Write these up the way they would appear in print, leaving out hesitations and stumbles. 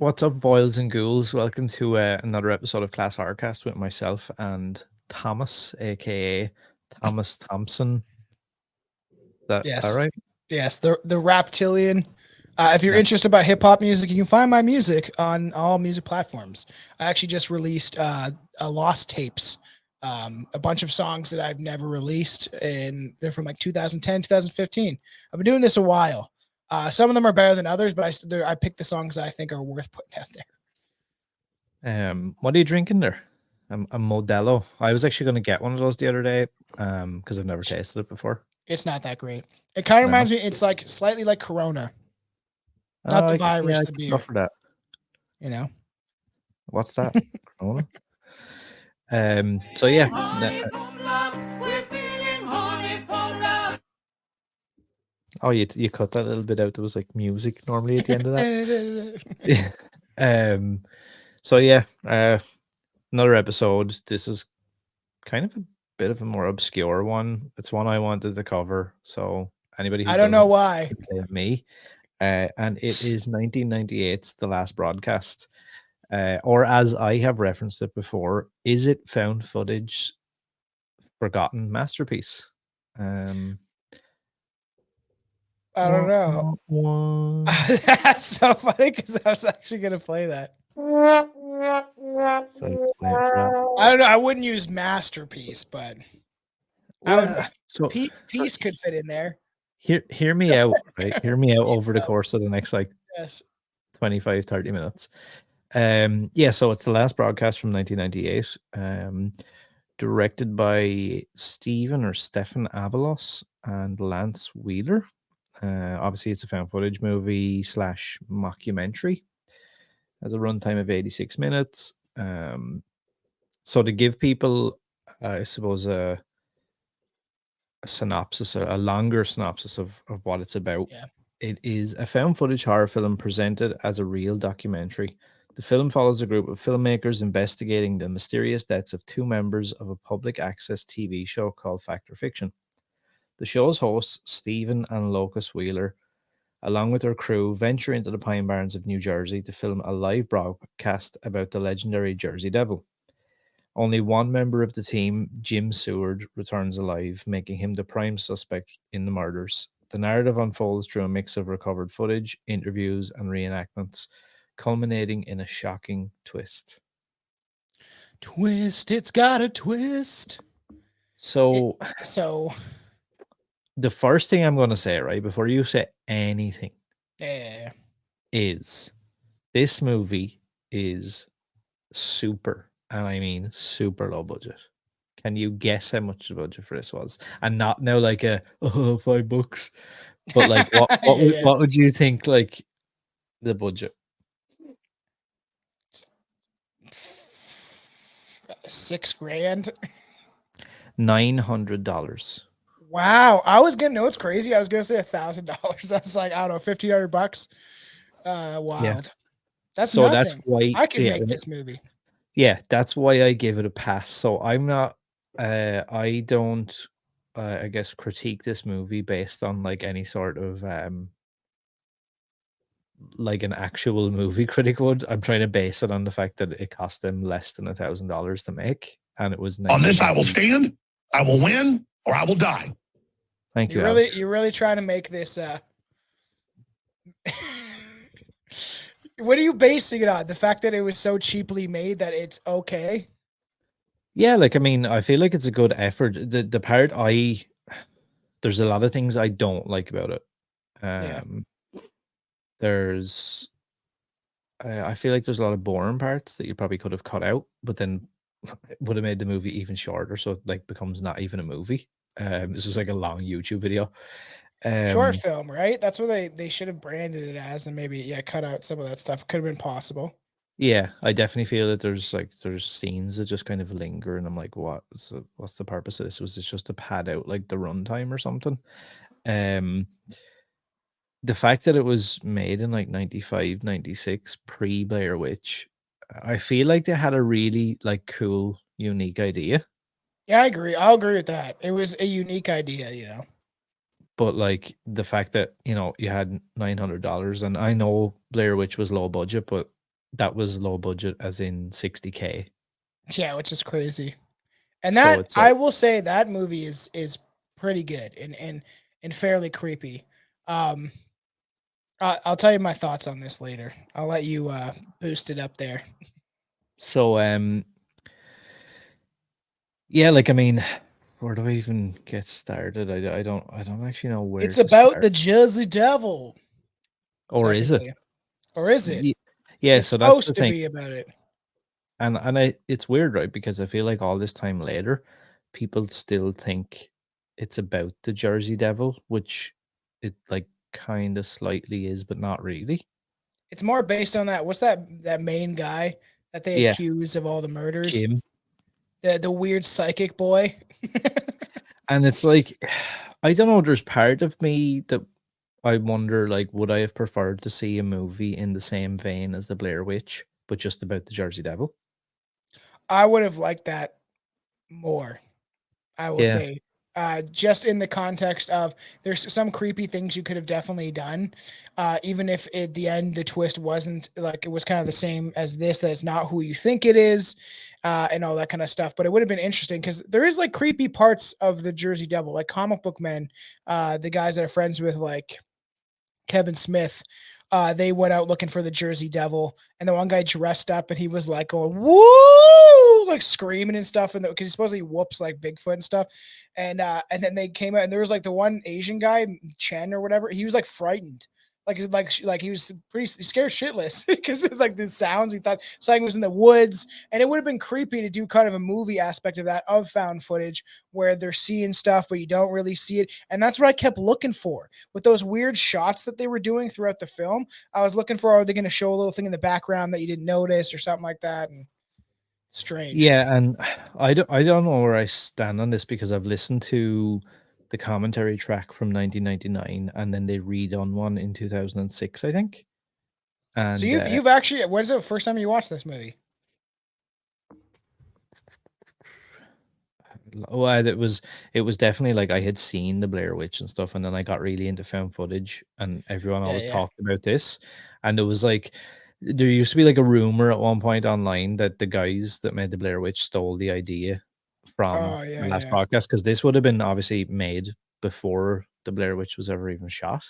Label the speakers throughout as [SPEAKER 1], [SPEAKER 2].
[SPEAKER 1] What's up, boils and ghouls? Welcome to another episode of ClassHorrorCast with myself and Thomas, aka Thomas Thompson. That
[SPEAKER 2] Yes,
[SPEAKER 1] right?
[SPEAKER 2] yes, the Reptilian. If you're
[SPEAKER 1] Yeah.
[SPEAKER 2] interested about hip hop music, you can find my music on all music platforms. I actually just released a lost tapes, a bunch of songs that I've never released, and they're from like 2010, 2015. I've been doing this a while. Some of them are better than others, but I picked the songs that I think are worth putting out there.
[SPEAKER 1] What are you drinking there? A Modelo. I was actually going to get one of those the other day, because I've never tasted it before.
[SPEAKER 2] It's not that great. It kind of
[SPEAKER 1] No.
[SPEAKER 2] reminds me. It's like slightly like Corona, not the virus,
[SPEAKER 1] I
[SPEAKER 2] the
[SPEAKER 1] can
[SPEAKER 2] beer.
[SPEAKER 1] suffer that.
[SPEAKER 2] You know.
[SPEAKER 1] What's that? Corona? So yeah. Oh, you cut that little bit out. There was like music normally at the end of that. So yeah, another episode. This is kind of a bit of a more obscure one. It's one I wanted to cover. So anybody who
[SPEAKER 2] I don't know
[SPEAKER 1] doesn't
[SPEAKER 2] why.
[SPEAKER 1] can blame me. And it is 1998's The Last Broadcast. Or as I have referenced it before, is it found footage forgotten masterpiece?
[SPEAKER 2] I don't know. That's so funny because I was actually gonna play that.
[SPEAKER 1] So let's play it for that.
[SPEAKER 2] I don't know. I wouldn't use masterpiece, but I would.
[SPEAKER 1] Well, so
[SPEAKER 2] Piece could fit in there.
[SPEAKER 1] hear me out, right? Hear me out over the course of the next like
[SPEAKER 2] Yes.
[SPEAKER 1] 25, 30 minutes. Yeah, so it's The Last Broadcast from 1998. Directed by Stefan Avalos and Lance Weiler. Obviously, it's a found footage movie / mockumentary. Has a runtime of 86 minutes. So to give people, I suppose, a synopsis, a longer synopsis of what it's about.
[SPEAKER 2] Yeah.
[SPEAKER 1] It is a found footage horror film presented as a real documentary. The film follows a group of filmmakers investigating the mysterious deaths of two members of a public access TV show called Fact or Fiction. The show's hosts, Stephen and Locus Wheeler, along with their crew, venture into the Pine Barrens of New Jersey to film a live broadcast about the legendary Jersey Devil. Only one member of the team, Jim Seward, returns alive, making him the prime suspect in the murders. The narrative unfolds through a mix of recovered footage, interviews, and reenactments, culminating in a shocking twist.
[SPEAKER 2] Twist. It's got a twist.
[SPEAKER 1] So,
[SPEAKER 2] So.
[SPEAKER 1] the first thing I'm going to say, right, before you say anything,
[SPEAKER 2] Yeah.
[SPEAKER 1] is this movie is super, and I mean super low budget. Can you guess how much the budget for this was? And not now like a $5, but like what would you think like the budget?
[SPEAKER 2] $6,000.
[SPEAKER 1] $900.
[SPEAKER 2] Wow. I was gonna know it's crazy. I was gonna say $1,000. I was like, I don't know, $1,500. Wild.
[SPEAKER 1] Yeah.
[SPEAKER 2] That's
[SPEAKER 1] So
[SPEAKER 2] nothing.
[SPEAKER 1] that's why
[SPEAKER 2] I can make this movie.
[SPEAKER 1] Yeah, that's why I give it a pass. So I'm not I don't I guess critique this movie based on like any sort of like an actual movie critic would. I'm trying to base it on the fact that it cost them less than $1,000 to make, and it was
[SPEAKER 3] on this. I will stand, I will win, or I will die.
[SPEAKER 1] Thank you.
[SPEAKER 2] You're really trying to make this. What are you basing it on? The fact that it was so cheaply made that it's okay?
[SPEAKER 1] Yeah, like I mean, I feel like it's a good effort. The part there's a lot of things I don't like about it. There's I feel like there's a lot of boring parts that you probably could have cut out, but then it would have made the movie even shorter, so it like becomes not even a movie. This was like a long YouTube video.
[SPEAKER 2] Short film, right? That's what they should have branded it as, and maybe cut out some of that stuff. Could have been possible.
[SPEAKER 1] Yeah, I definitely feel that there's scenes that just kind of linger, and I'm like, what's the purpose of this? Was it just to pad out like the runtime or something? The fact that it was made in like 95, 96, pre Blair Witch, I feel like they had a really like cool, unique idea.
[SPEAKER 2] Yeah, I agree. I'll agree with that. It was a unique idea,
[SPEAKER 1] But like the fact that you had $900, and I know Blair Witch was low budget, but that was low budget, as in 60K.
[SPEAKER 2] Yeah, which is crazy. And
[SPEAKER 1] So
[SPEAKER 2] that
[SPEAKER 1] it's
[SPEAKER 2] I
[SPEAKER 1] like,
[SPEAKER 2] will say that movie is pretty good and fairly creepy. Um, I'll tell you my thoughts on this later. I'll let you boost it up there.
[SPEAKER 1] so yeah, like, I mean, where do I even get started? I don't actually know where
[SPEAKER 2] It's
[SPEAKER 1] to
[SPEAKER 2] about
[SPEAKER 1] start.
[SPEAKER 2] the Jersey Devil,
[SPEAKER 1] Or is it?
[SPEAKER 2] technically, or is it?
[SPEAKER 1] Yeah,
[SPEAKER 2] It's
[SPEAKER 1] so that's the
[SPEAKER 2] supposed to
[SPEAKER 1] thing.
[SPEAKER 2] be about it.
[SPEAKER 1] And it's weird, right? Because I feel like all this time later, people still think it's about the Jersey Devil, which it like kind of slightly is, but not really.
[SPEAKER 2] It's more based on that. What's that main guy that they
[SPEAKER 1] Yeah,
[SPEAKER 2] accuse of all the murders?
[SPEAKER 1] Jim.
[SPEAKER 2] The weird psychic boy.
[SPEAKER 1] And it's like, I don't know, there's part of me that I wonder, like, would I have preferred to see a movie in the same vein as the Blair Witch, but just about the Jersey Devil?
[SPEAKER 2] I would have liked that more. I will
[SPEAKER 1] Yeah.
[SPEAKER 2] say, just in the context of there's some creepy things you could have definitely done, even if at the end the twist wasn't like it was kind of the same as this, that it's not who you think it is, and all that kind of stuff. But it would have been interesting because there is like creepy parts of the Jersey Devil, like comic book men, the guys that are friends with like Kevin Smith. They went out looking for the Jersey Devil, and the one guy dressed up, and he was like going "woo," like screaming and stuff, and because he supposedly whoops like Bigfoot and stuff, and then they came out, and there was like the one Asian guy, Chen or whatever, he was like frightened, like he was pretty scared shitless because it's like the sounds he thought something was in the woods, and it would have been creepy to do kind of a movie aspect of that of found footage where they're seeing stuff but you don't really see it, and that's what I kept looking for with those weird shots that they were doing throughout the film. I was looking for, are they going to show a little thing in the background that you didn't notice or something like that? And strange.
[SPEAKER 1] Yeah, and I don't know where I stand on this because I've listened to the commentary track from 1999, and then they redone one in 2006, I think.
[SPEAKER 2] So
[SPEAKER 1] And
[SPEAKER 2] you've actually, when's the first time you watched this movie?
[SPEAKER 1] well, it was definitely like I had seen the Blair Witch and stuff, and then I got really into found footage, and everyone
[SPEAKER 2] Yeah,
[SPEAKER 1] always
[SPEAKER 2] yeah.
[SPEAKER 1] talked about this, and it was like there used to be like a rumor at one point online that the guys that made the Blair Witch stole the idea from
[SPEAKER 2] Oh
[SPEAKER 1] the
[SPEAKER 2] yeah,
[SPEAKER 1] last
[SPEAKER 2] yeah.
[SPEAKER 1] broadcast, because this would have been obviously made before the Blair Witch was ever even shot.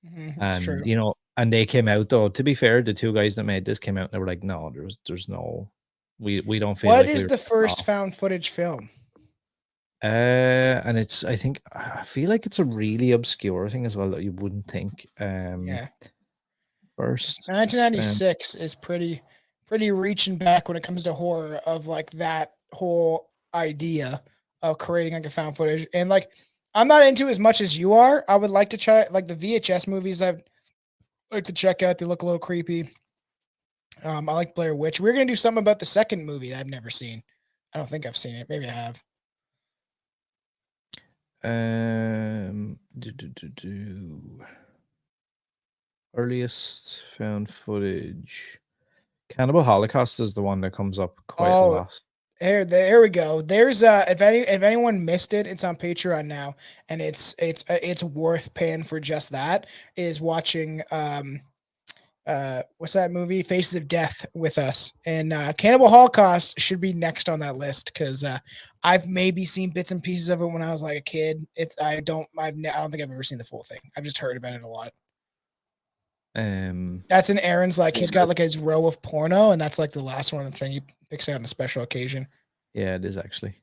[SPEAKER 2] It's
[SPEAKER 1] And
[SPEAKER 2] true.
[SPEAKER 1] and they came out, though, to be fair, the two guys that made this came out and they were like, no, there's no, we don't feel
[SPEAKER 2] What
[SPEAKER 1] like we
[SPEAKER 2] is
[SPEAKER 1] were
[SPEAKER 2] the
[SPEAKER 1] ripped
[SPEAKER 2] first
[SPEAKER 1] off.
[SPEAKER 2] found footage film?
[SPEAKER 1] And it's, I think, I feel like it's a really obscure thing as well that you wouldn't think.
[SPEAKER 2] Yeah,
[SPEAKER 1] First, um,
[SPEAKER 2] 1996 is pretty reaching back when it comes to horror of like that whole idea of creating like a found footage. And like I'm not into it as much as you are. I would like to try like the VHS movies I've like to check out. They look a little creepy. I like Blair Witch. We're gonna do something about the second movie that I've never seen. I don't think I've seen it. Maybe I have.
[SPEAKER 1] earliest found footage. Cannibal Holocaust is the one that comes up quite a
[SPEAKER 2] Oh,
[SPEAKER 1] lot.
[SPEAKER 2] there we go. There's if anyone missed it, it's on Patreon now, and it's worth paying for just that. Is watching what's that movie, Faces of Death, with us, and Cannibal Holocaust should be next on that list because I've maybe seen bits and pieces of it when I was like a kid. I don't think I've ever seen the full thing. I've just heard about it a lot.
[SPEAKER 1] Um,
[SPEAKER 2] That's in Aaron's, like he's got like his row of porno, and that's like the last one of the thing he picks out on a special occasion.
[SPEAKER 1] yeah, it is actually.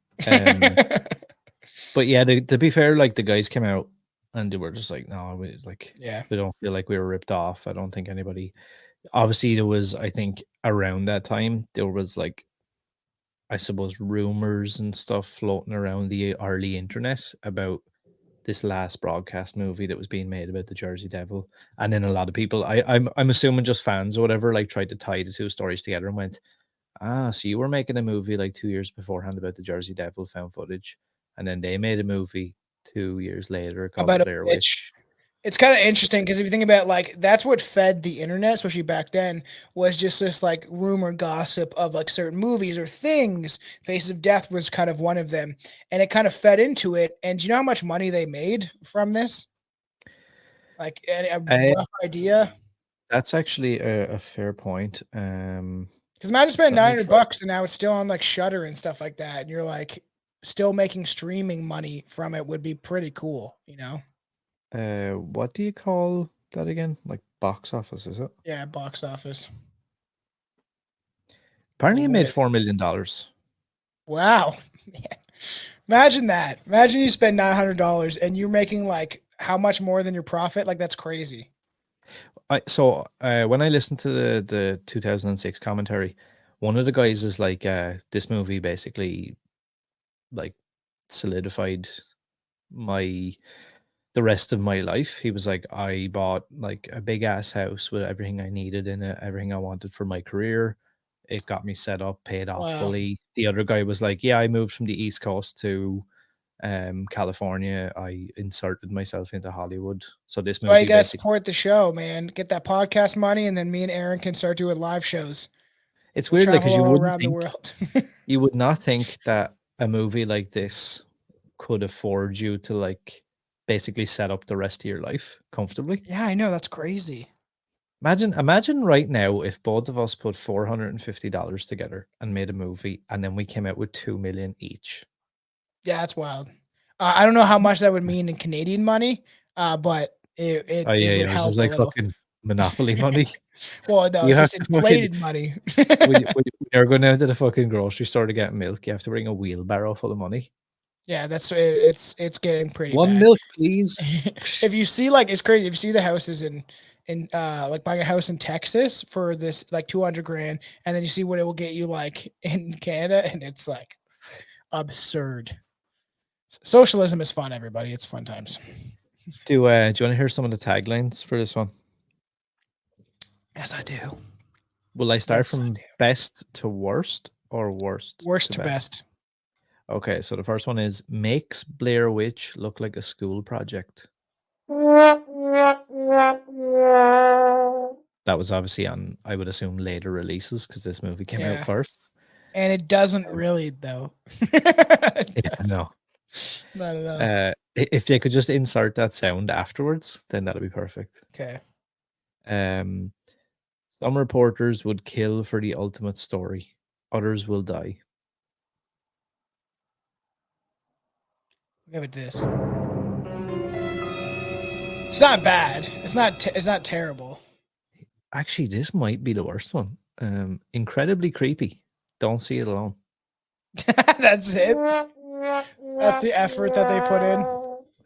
[SPEAKER 1] But yeah, to be fair, like the guys came out and they were just like, no,
[SPEAKER 2] Yeah.
[SPEAKER 1] we don't feel like we were ripped off. I don't think anybody. Obviously, there was, I think, around that time there was like, I suppose, rumors and stuff floating around the early internet about this last broadcast movie that was being made about the Jersey Devil, and then a lot of people, I'm assuming just fans or whatever, like tried to tie the two stories together and went, ah, so you were making a movie like 2 years beforehand about the Jersey Devil found footage, and then they made a movie 2 years later called The
[SPEAKER 2] About a
[SPEAKER 1] Blair
[SPEAKER 2] bitch.
[SPEAKER 1] Witch.
[SPEAKER 2] It's kind of interesting because if you think about like that's what fed the internet, especially back then, was just this like rumor gossip of like certain movies or things. Faces of Death was kind of one of them, and it kind of fed into it. And do you know how much money they made from this? Like a
[SPEAKER 1] Uh,
[SPEAKER 2] rough idea?
[SPEAKER 1] That's actually a fair point.
[SPEAKER 2] Because imagine spending
[SPEAKER 1] Let me try.
[SPEAKER 2] $900 and now it's still on like Shutter and stuff like that, and you're like still making streaming money from it would be pretty cool, you know?
[SPEAKER 1] What do you call that again? Like box office, is it?
[SPEAKER 2] Yeah, box office.
[SPEAKER 1] Apparently, it made
[SPEAKER 2] Lit.
[SPEAKER 1] $4 million.
[SPEAKER 2] Wow. Man. Imagine that. Imagine you spend $900 and you're making like how much more than your profit? Like that's crazy.
[SPEAKER 1] So when I listened to the 2006 commentary, one of the guys is like, this movie basically like solidified the rest of my life. He was like, I bought like a big ass house with everything I needed in it, everything I wanted for my career. It got me set up, paid off
[SPEAKER 2] Wow.
[SPEAKER 1] fully. The other guy was like, yeah, I moved from the East Coast to California. I inserted myself into Hollywood. So this
[SPEAKER 2] So you
[SPEAKER 1] movie
[SPEAKER 2] gotta
[SPEAKER 1] basically,
[SPEAKER 2] support the show, man. Get that podcast money, and then me and Aaron can start doing live shows.
[SPEAKER 1] it's
[SPEAKER 2] We'll
[SPEAKER 1] weird, like,
[SPEAKER 2] travel
[SPEAKER 1] because you
[SPEAKER 2] all
[SPEAKER 1] wouldn't
[SPEAKER 2] around the
[SPEAKER 1] think,
[SPEAKER 2] world.
[SPEAKER 1] you would not think that a movie like this could afford you to like basically set up the rest of your life comfortably.
[SPEAKER 2] Yeah, I know. That's crazy.
[SPEAKER 1] Imagine right now if both of us put $450 together and made a movie, and then we came out with 2 million each.
[SPEAKER 2] Yeah, that's wild. I don't know how much that would mean in Canadian money, but
[SPEAKER 1] Oh
[SPEAKER 2] it
[SPEAKER 1] yeah,
[SPEAKER 2] would
[SPEAKER 1] yeah. It was
[SPEAKER 2] help
[SPEAKER 1] just
[SPEAKER 2] a
[SPEAKER 1] like
[SPEAKER 2] little.
[SPEAKER 1] fucking monopoly money.
[SPEAKER 2] Well, no,
[SPEAKER 1] You
[SPEAKER 2] it's
[SPEAKER 1] have
[SPEAKER 2] just
[SPEAKER 1] to fucking
[SPEAKER 2] inflated money.
[SPEAKER 1] when you're going down to the fucking grocery store to get milk, you have to bring a wheelbarrow full of money.
[SPEAKER 2] Yeah, it's getting pretty
[SPEAKER 1] One
[SPEAKER 2] bad.
[SPEAKER 1] milk, please.
[SPEAKER 2] If you see like it's crazy. If you see the houses in like buying a house in Texas for this like 200 grand, and then you see what it will get you like in Canada, and it's like absurd. Socialism is fun, everybody. It's fun times.
[SPEAKER 1] Do you want to hear some of the taglines for this one?
[SPEAKER 2] Yes, I do.
[SPEAKER 1] Will I start
[SPEAKER 2] Yes, I
[SPEAKER 1] from
[SPEAKER 2] do.
[SPEAKER 1] best to worst or worst
[SPEAKER 2] Worst to best.
[SPEAKER 1] Okay, so the first one is makes Blair Witch look like a school project. That was obviously on, I would assume, later releases because this movie came out
[SPEAKER 2] Yeah.
[SPEAKER 1] first.
[SPEAKER 2] And it doesn't really though.
[SPEAKER 1] Yeah, no.
[SPEAKER 2] Not at all.
[SPEAKER 1] If they could just insert that sound afterwards, then that'd be perfect.
[SPEAKER 2] Okay.
[SPEAKER 1] Some reporters would kill for the ultimate story. Others will die.
[SPEAKER 2] Give it this. It's not bad. It's not terrible.
[SPEAKER 1] Actually, this might be the worst one. Incredibly creepy. Don't see it alone.
[SPEAKER 2] That's it. That's the effort that they put in.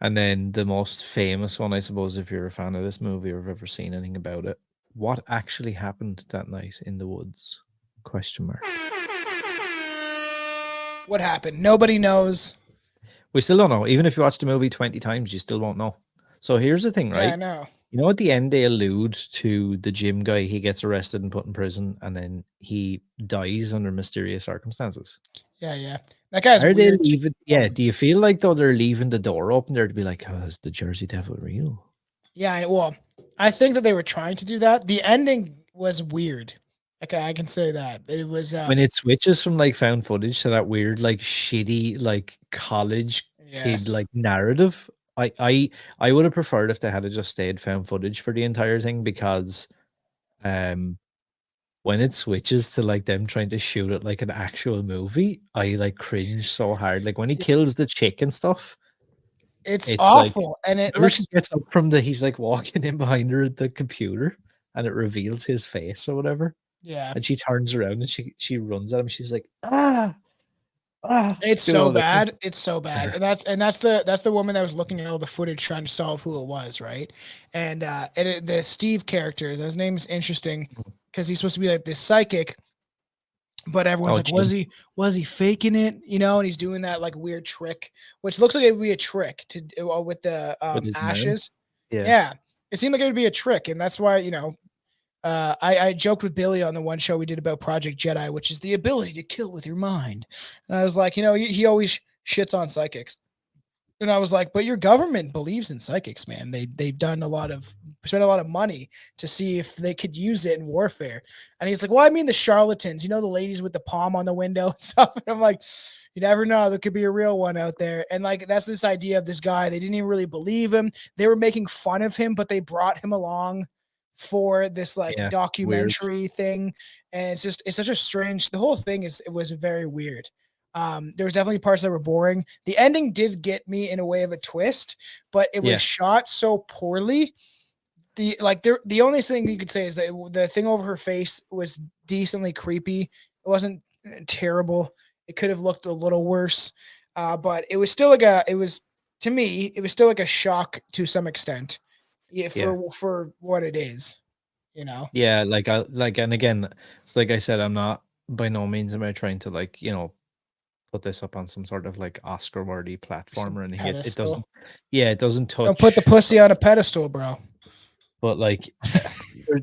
[SPEAKER 1] And then the most famous one, I suppose, if you're a fan of this movie or have ever seen anything about it. What actually happened that night in the woods? Question mark.
[SPEAKER 2] What happened? Nobody knows.
[SPEAKER 1] We still don't know. Even if you watch the movie 20 times, you still won't know. So here's the thing,
[SPEAKER 2] Yeah, I
[SPEAKER 1] right?
[SPEAKER 2] know.
[SPEAKER 1] You know, at the end, they allude to the gym guy. He gets arrested and put in prison, and then he dies under mysterious circumstances.
[SPEAKER 2] Yeah, yeah. That guy's
[SPEAKER 1] Are they
[SPEAKER 2] weird.
[SPEAKER 1] leaving? Yeah. Do you feel like, though, they're leaving the door open there to be like, oh, is the Jersey Devil real?
[SPEAKER 2] Yeah, well, I think that they were trying to do that. The ending was weird. Okay, I can say that. It was
[SPEAKER 1] When it switches from like found footage to that weird, like shitty, like college kid,
[SPEAKER 2] yes.
[SPEAKER 1] like narrative, I would have preferred if they had just stayed found footage for the entire thing because, when it switches to like them trying to shoot it like an actual movie, I like cringe so hard. Like when he kills the chick and stuff,
[SPEAKER 2] It's
[SPEAKER 1] it's like
[SPEAKER 2] awful and it
[SPEAKER 1] whenever she
[SPEAKER 2] looks
[SPEAKER 1] gets up from he's like walking in behind her at the computer and it reveals his face or whatever.
[SPEAKER 2] yeah.
[SPEAKER 1] And she turns around and she runs at him. She's like, ah,
[SPEAKER 2] It's
[SPEAKER 1] doing
[SPEAKER 2] so
[SPEAKER 1] all this.
[SPEAKER 2] bad. It's so bad.
[SPEAKER 1] Terrible.
[SPEAKER 2] And that's the woman that was looking at all the footage trying to solve who it was, right? And the Steve character, his name is interesting because he's supposed to be like this psychic, but everyone's
[SPEAKER 1] Oh,
[SPEAKER 2] like,
[SPEAKER 1] Jim.
[SPEAKER 2] was he faking it? You know, and he's doing that like weird trick, which looks like it would be a trick to with the
[SPEAKER 1] With his
[SPEAKER 2] ashes.
[SPEAKER 1] nerves. Yeah.
[SPEAKER 2] Yeah. It seemed like it would be a trick, and that's why, you know, I joked with Billy on the one show we did about Project Jedi, which is the ability to kill with your mind. And I was like, you know, he always shits on psychics. And I was like, but your government believes in psychics, man. They've done spent a lot of money to see if they could use it in warfare. And he's like, well, I mean the charlatans, you know, the ladies with the palm on the window and stuff. And I'm like, you never know, there could be a real one out there. And like that's this idea of this guy. They didn't even really believe him. They were making fun of him, but they brought him along for this like
[SPEAKER 1] Yeah, weird.
[SPEAKER 2] documentary thing, and it's such a strange. The whole thing it was very weird. There was definitely parts that were boring. The ending did get me in a way of a twist, but it was
[SPEAKER 1] Yeah.
[SPEAKER 2] shot so poorly. The only thing you could say is that the thing over her face was decently creepy. It wasn't terrible. It could have looked a little worse, but it was still to me it was still like a shock to some extent. Yeah, for what it is, you know.
[SPEAKER 1] Yeah, and again, it's like I said, I'm not by no means am I trying to like, put this up on some sort of like Oscar worthy platform or anything. It doesn't,
[SPEAKER 2] Pedestal.
[SPEAKER 1] it doesn't touch.
[SPEAKER 2] Don't put the pussy on a pedestal, bro.
[SPEAKER 1] But like,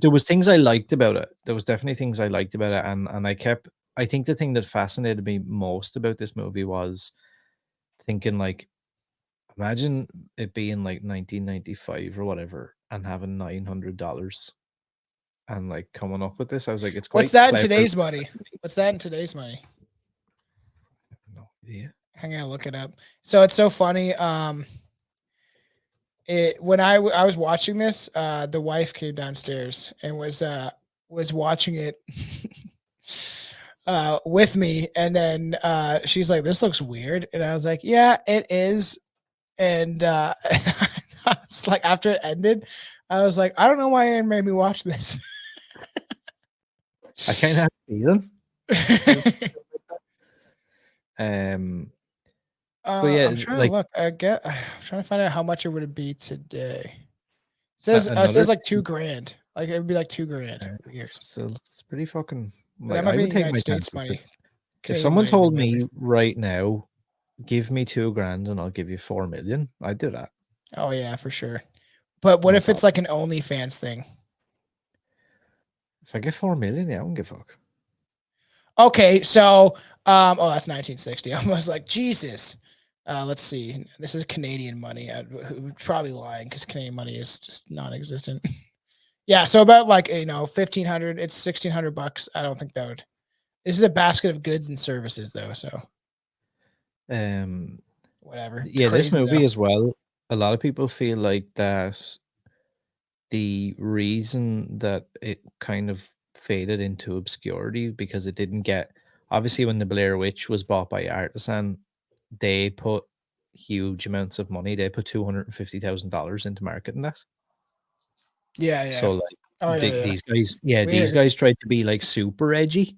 [SPEAKER 1] there was things I liked about it. There was definitely things I liked about it, and I think the thing that fascinated me most about this movie was thinking like, imagine it being like 1995 or whatever, and having $900 and like coming up with this. I was like, it's quite.
[SPEAKER 2] What's that in
[SPEAKER 1] clever.
[SPEAKER 2] today's money? What's that in today's money?
[SPEAKER 1] No idea.
[SPEAKER 2] I'm gonna look it up. So it's so funny. When I was watching this, the wife came downstairs and was watching it with me, and then she's like, "This looks weird," and I was like, "Yeah, it is." And I was like, after it ended, I was like, "I don't know why Aaron made me watch this."
[SPEAKER 1] I kind of have a feeling. But yeah,
[SPEAKER 2] I'm trying
[SPEAKER 1] like,
[SPEAKER 2] to look. I'm trying to find out how much it would be today. It says like $2,000. Like it would be like $2,000. Weird.
[SPEAKER 1] So it's pretty fucking.
[SPEAKER 2] But
[SPEAKER 1] Like,
[SPEAKER 2] that might
[SPEAKER 1] I
[SPEAKER 2] be
[SPEAKER 1] would take
[SPEAKER 2] United
[SPEAKER 1] my
[SPEAKER 2] States
[SPEAKER 1] chances.
[SPEAKER 2] money.
[SPEAKER 1] If
[SPEAKER 2] Canadian
[SPEAKER 1] someone
[SPEAKER 2] money
[SPEAKER 1] told
[SPEAKER 2] would be
[SPEAKER 1] me
[SPEAKER 2] way
[SPEAKER 1] right now, give me $2,000 and I'll give you 4 million, I'd do that.
[SPEAKER 2] Oh yeah, for sure. But what
[SPEAKER 1] No
[SPEAKER 2] if it's like an OnlyFans thing?
[SPEAKER 1] If I get 4 million, yeah, I don't give a fuck.
[SPEAKER 2] Okay, so that's 1960. I was like, Jesus. Let's see. This is Canadian money. I'm probably lying because Canadian money is just non-existent. Yeah, so about like 1,500. It's $1,600. I don't think that would. This is a basket of goods and services though, so whatever. It's
[SPEAKER 1] Yeah, this
[SPEAKER 2] crazy,
[SPEAKER 1] movie
[SPEAKER 2] though.
[SPEAKER 1] as well. A lot of people feel like that the reason that it kind of faded into obscurity because it didn't get, obviously when the Blair Witch was bought by Artisan, they put huge amounts of money. They put $250,000 into marketing that.
[SPEAKER 2] Yeah.
[SPEAKER 1] So like these guys,
[SPEAKER 2] Weird.
[SPEAKER 1] these guys tried to be like super edgy.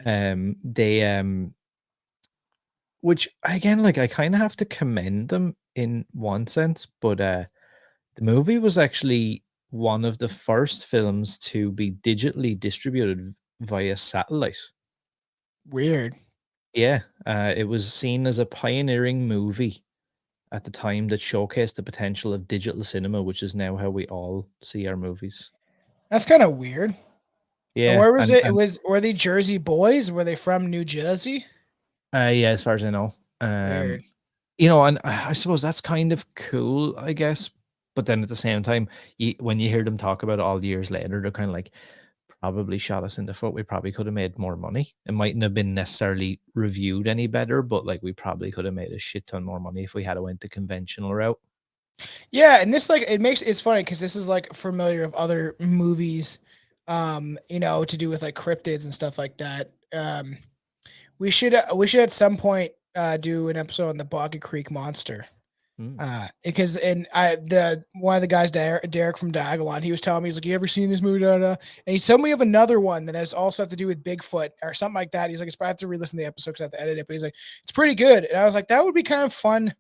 [SPEAKER 1] They which again, like I kind of have to commend them in one sense, but the movie was actually one of the first films to be digitally distributed via satellite.
[SPEAKER 2] Weird.
[SPEAKER 1] Yeah, it was seen as a pioneering movie at the time that showcased the potential of digital cinema, which is now how we all see our movies.
[SPEAKER 2] That's kind of weird.
[SPEAKER 1] Yeah.
[SPEAKER 2] And where was it?
[SPEAKER 1] And,
[SPEAKER 2] Were they Jersey boys? Were they from New Jersey?
[SPEAKER 1] yeah, as far as I know.
[SPEAKER 2] Weird.
[SPEAKER 1] And I suppose that's kind of cool, I guess. But then at the same time, when you hear them talk about it all years later, they're kind of like, probably shot us in the foot. We probably could have made more money. It mightn't have been necessarily reviewed any better, but like we probably could have made a shit ton more money if we had went the conventional route.
[SPEAKER 2] Yeah, and this like it's funny because this is like familiar of other movies, to do with like cryptids and stuff like that. We should at some point do an episode on the Boggy Creek Monster. Because one of the guys, Derek from Diagolon, he was telling me, he's like, "You ever seen this movie?" And he told me of another one that has also have to do with Bigfoot or something like that. He's like, I have to re-listen to the episode because I have to edit it. But he's like, it's pretty good. And I was like, that would be kind of fun,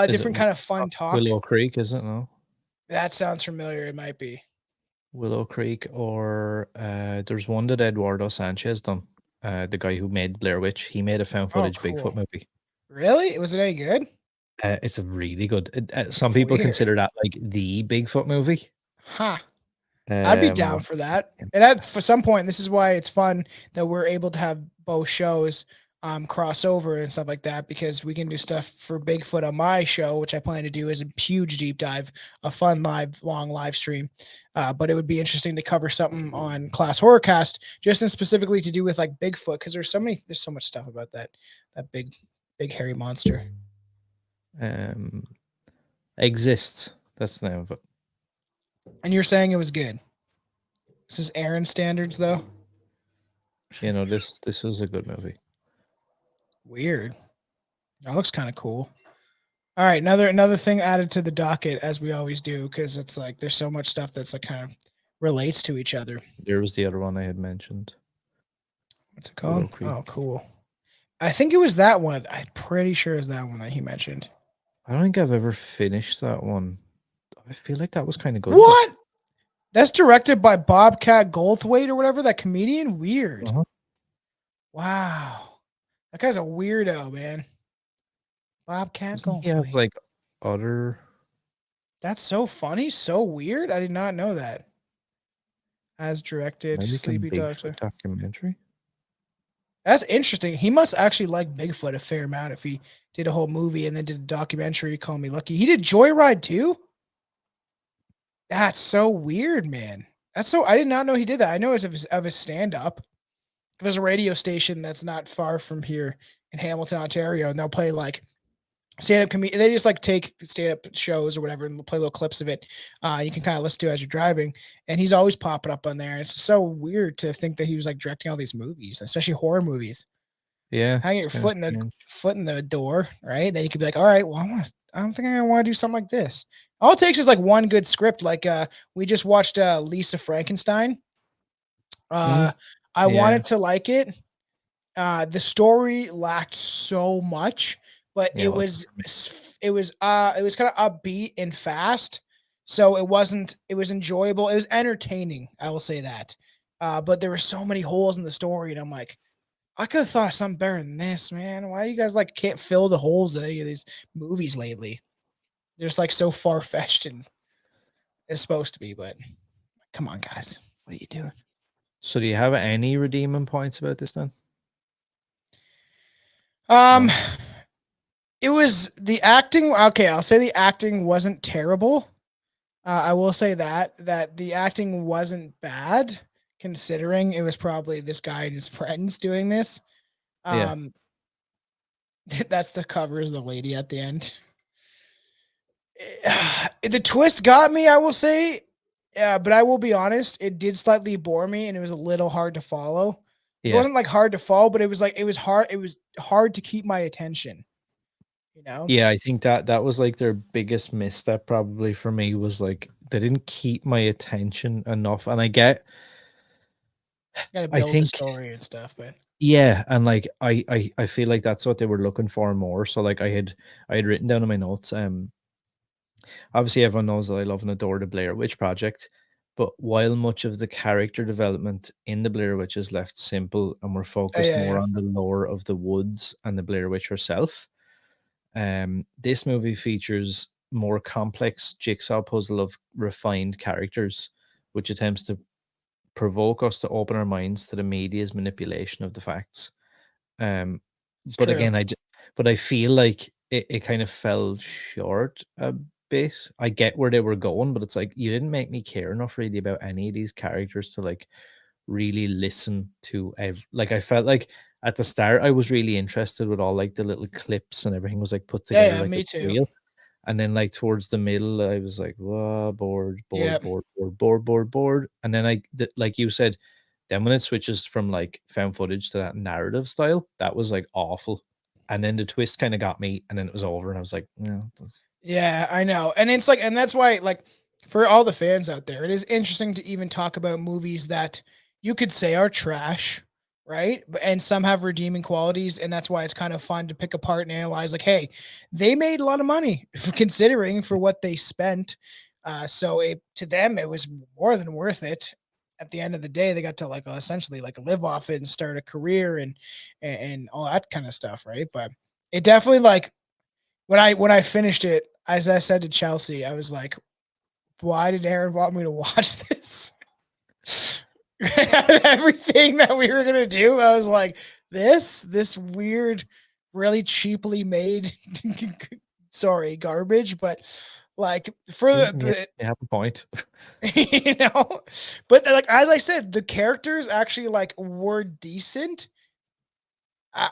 [SPEAKER 2] different kind of fun talk.
[SPEAKER 1] Willow Creek, is it? No,
[SPEAKER 2] that sounds familiar. It might be
[SPEAKER 1] Willow Creek, or there's one that Eduardo Sanchez done. The guy who made Blair Witch, he made a found footage Bigfoot movie.
[SPEAKER 2] Really? Was it any good?
[SPEAKER 1] It's a really good. Some people consider that like the Bigfoot movie.
[SPEAKER 2] Huh. I'd be down for that. And for some point, this is why it's fun that we're able to have both shows crossover and stuff like that, because we can do stuff for Bigfoot on my show, which I plan to do as a huge deep dive, a fun long live stream. But it would be interesting to cover something on ClassHorrorCast, just in specifically to do with like Bigfoot, because there's so much stuff about that big hairy monster.
[SPEAKER 1] Exists. That's the name of it.
[SPEAKER 2] And you're saying it was good? This is Aaron standards, though.
[SPEAKER 1] You know, this was a good movie.
[SPEAKER 2] Weird. That looks kind of cool. All right, another thing added to the docket, as we always do, because it's like there's so much stuff that's like kind of relates to each other.
[SPEAKER 1] There was the other one I had mentioned.
[SPEAKER 2] What's it called?
[SPEAKER 1] Willow Creek.
[SPEAKER 2] Oh, cool. I think it was that one. I'm pretty sure it's that one that he mentioned.
[SPEAKER 1] I don't think I've ever finished that one. I feel like that was kind of good.
[SPEAKER 2] What? That's directed by Bobcat Goldthwait or whatever, that comedian? Weird.
[SPEAKER 1] Uh-huh.
[SPEAKER 2] Wow. That guy's a weirdo, man. Bobcat
[SPEAKER 1] Doesn't he have
[SPEAKER 2] Goldthwait.
[SPEAKER 1] like other?
[SPEAKER 2] That's so funny, so weird. I did not know that. As directed,
[SPEAKER 1] American
[SPEAKER 2] Sleepy
[SPEAKER 1] Bigfoot
[SPEAKER 2] Doctor.
[SPEAKER 1] documentary.
[SPEAKER 2] That's interesting. He must actually like Bigfoot a fair amount if he did a whole movie and then did a documentary, Call Me Lucky. He did Joyride too? That's so weird, man. That's so, I did not know he did that. I know it's of his stand-up. There's a radio station that's not far from here in Hamilton, Ontario, and they'll play like stand-up comedy. They just like take stand-up shows or whatever and play little clips of it. You can kind of listen to as you're driving, and he's always popping up on there. It's so weird to think that he was like directing all these movies, especially horror movies.
[SPEAKER 1] Yeah,
[SPEAKER 2] Hang your
[SPEAKER 1] it's kinda
[SPEAKER 2] foot in the
[SPEAKER 1] strange.
[SPEAKER 2] foot in the door, right? Then you could be like, all right, well, I don't think I want to do something like this. All it takes is like one good script. Like we just watched Lisa Frankenstein. I
[SPEAKER 1] Yeah.
[SPEAKER 2] wanted to like it. The story lacked so much, but
[SPEAKER 1] Yeah,
[SPEAKER 2] it
[SPEAKER 1] it wasn't
[SPEAKER 2] was it was kind of upbeat and fast. So it was enjoyable. It was entertaining, I will say that. But there were so many holes in the story, and I'm like, I could have thought of something better than this, man. Why you guys like can't fill the holes in any of these movies lately? They're just like so far fetched and it's supposed to be, but come on, guys. What are you doing?
[SPEAKER 1] So do you have any redeeming points about this then?
[SPEAKER 2] No. It was the acting. Okay, I'll say the acting wasn't terrible. I will say that the acting wasn't bad, considering it was probably this guy and his friends doing this.
[SPEAKER 1] Yeah.
[SPEAKER 2] That's the cover is the lady at the end. The twist got me, I will say. But I will be honest, it did slightly bore me and it was a little hard to follow. It wasn't like hard to follow, but it was hard to keep my attention. You know?
[SPEAKER 1] Yeah, I think that was like their biggest misstep probably for me was like they didn't keep my attention enough. And I get
[SPEAKER 2] Gotta build the story and stuff, but
[SPEAKER 1] yeah, and like I feel like that's what they were looking for more. So like I had written down in my notes, obviously everyone knows that I love and adore the Blair Witch Project, but while much of the character development in the Blair Witch is left simple and we're focused more on the lore of the woods and the Blair Witch herself, this movie features more complex jigsaw puzzle of refined characters, which attempts to provoke us to open our minds to the media's manipulation of the facts. But again, I feel like it kind of fell short a bit. I get where they were going, but it's like you didn't make me care enough really about any of these characters to like really listen to. Like I felt like at the start I was really interested with all like the little clips and everything was like put together.
[SPEAKER 2] yeah,
[SPEAKER 1] like
[SPEAKER 2] me
[SPEAKER 1] it's
[SPEAKER 2] too.
[SPEAKER 1] real. And then like towards the middle, I was like, whoa, bored.
[SPEAKER 2] Yep.
[SPEAKER 1] And then like you said, then when it switches from like found footage to that narrative style, that was like awful. And then the twist kind of got me, and then it was over, and I was like, no.
[SPEAKER 2] Yeah, I know. And it's like, and that's why, like, for all the fans out there, it is interesting to even talk about movies that you could say are trash, right? And some have redeeming qualities. And that's why it's kind of fun to pick apart and analyze, like, hey, they made a lot of money considering for what they spent. So to them, it was more than worth it. At the end of the day, they got to like essentially like live off it and start a career and all that kind of stuff, right? But it definitely like when I finished it, as I said to Chelsea, I was like, why did Aaron want me to watch this? Everything that we were gonna do, I was like, this weird, really cheaply made garbage, but like for
[SPEAKER 1] You have a point.
[SPEAKER 2] you know, but like as I said, the characters actually like were decent.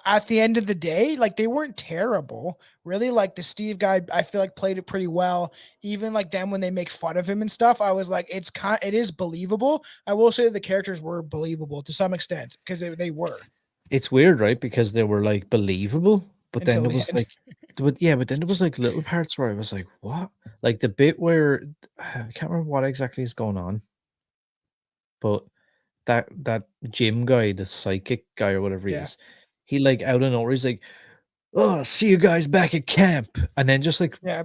[SPEAKER 2] at the end of the day, like they weren't terrible, really. Like the Steve guy, I feel like played it pretty well. Even like them when they make fun of him and stuff, I was like, it is believable. I will say the characters were believable to some extent because they were
[SPEAKER 1] It's weird, right? Because they were like believable, but then
[SPEAKER 2] until
[SPEAKER 1] there
[SPEAKER 2] the
[SPEAKER 1] was
[SPEAKER 2] end.
[SPEAKER 1] like, but then there was like little parts where I was like, what? Like the bit where I can't remember what exactly is going on, but that gym guy, the psychic guy or whatever he
[SPEAKER 2] Yeah,
[SPEAKER 1] is, he like out of nowhere, he's like, "Oh, see you guys back at camp," and then just like
[SPEAKER 2] yeah.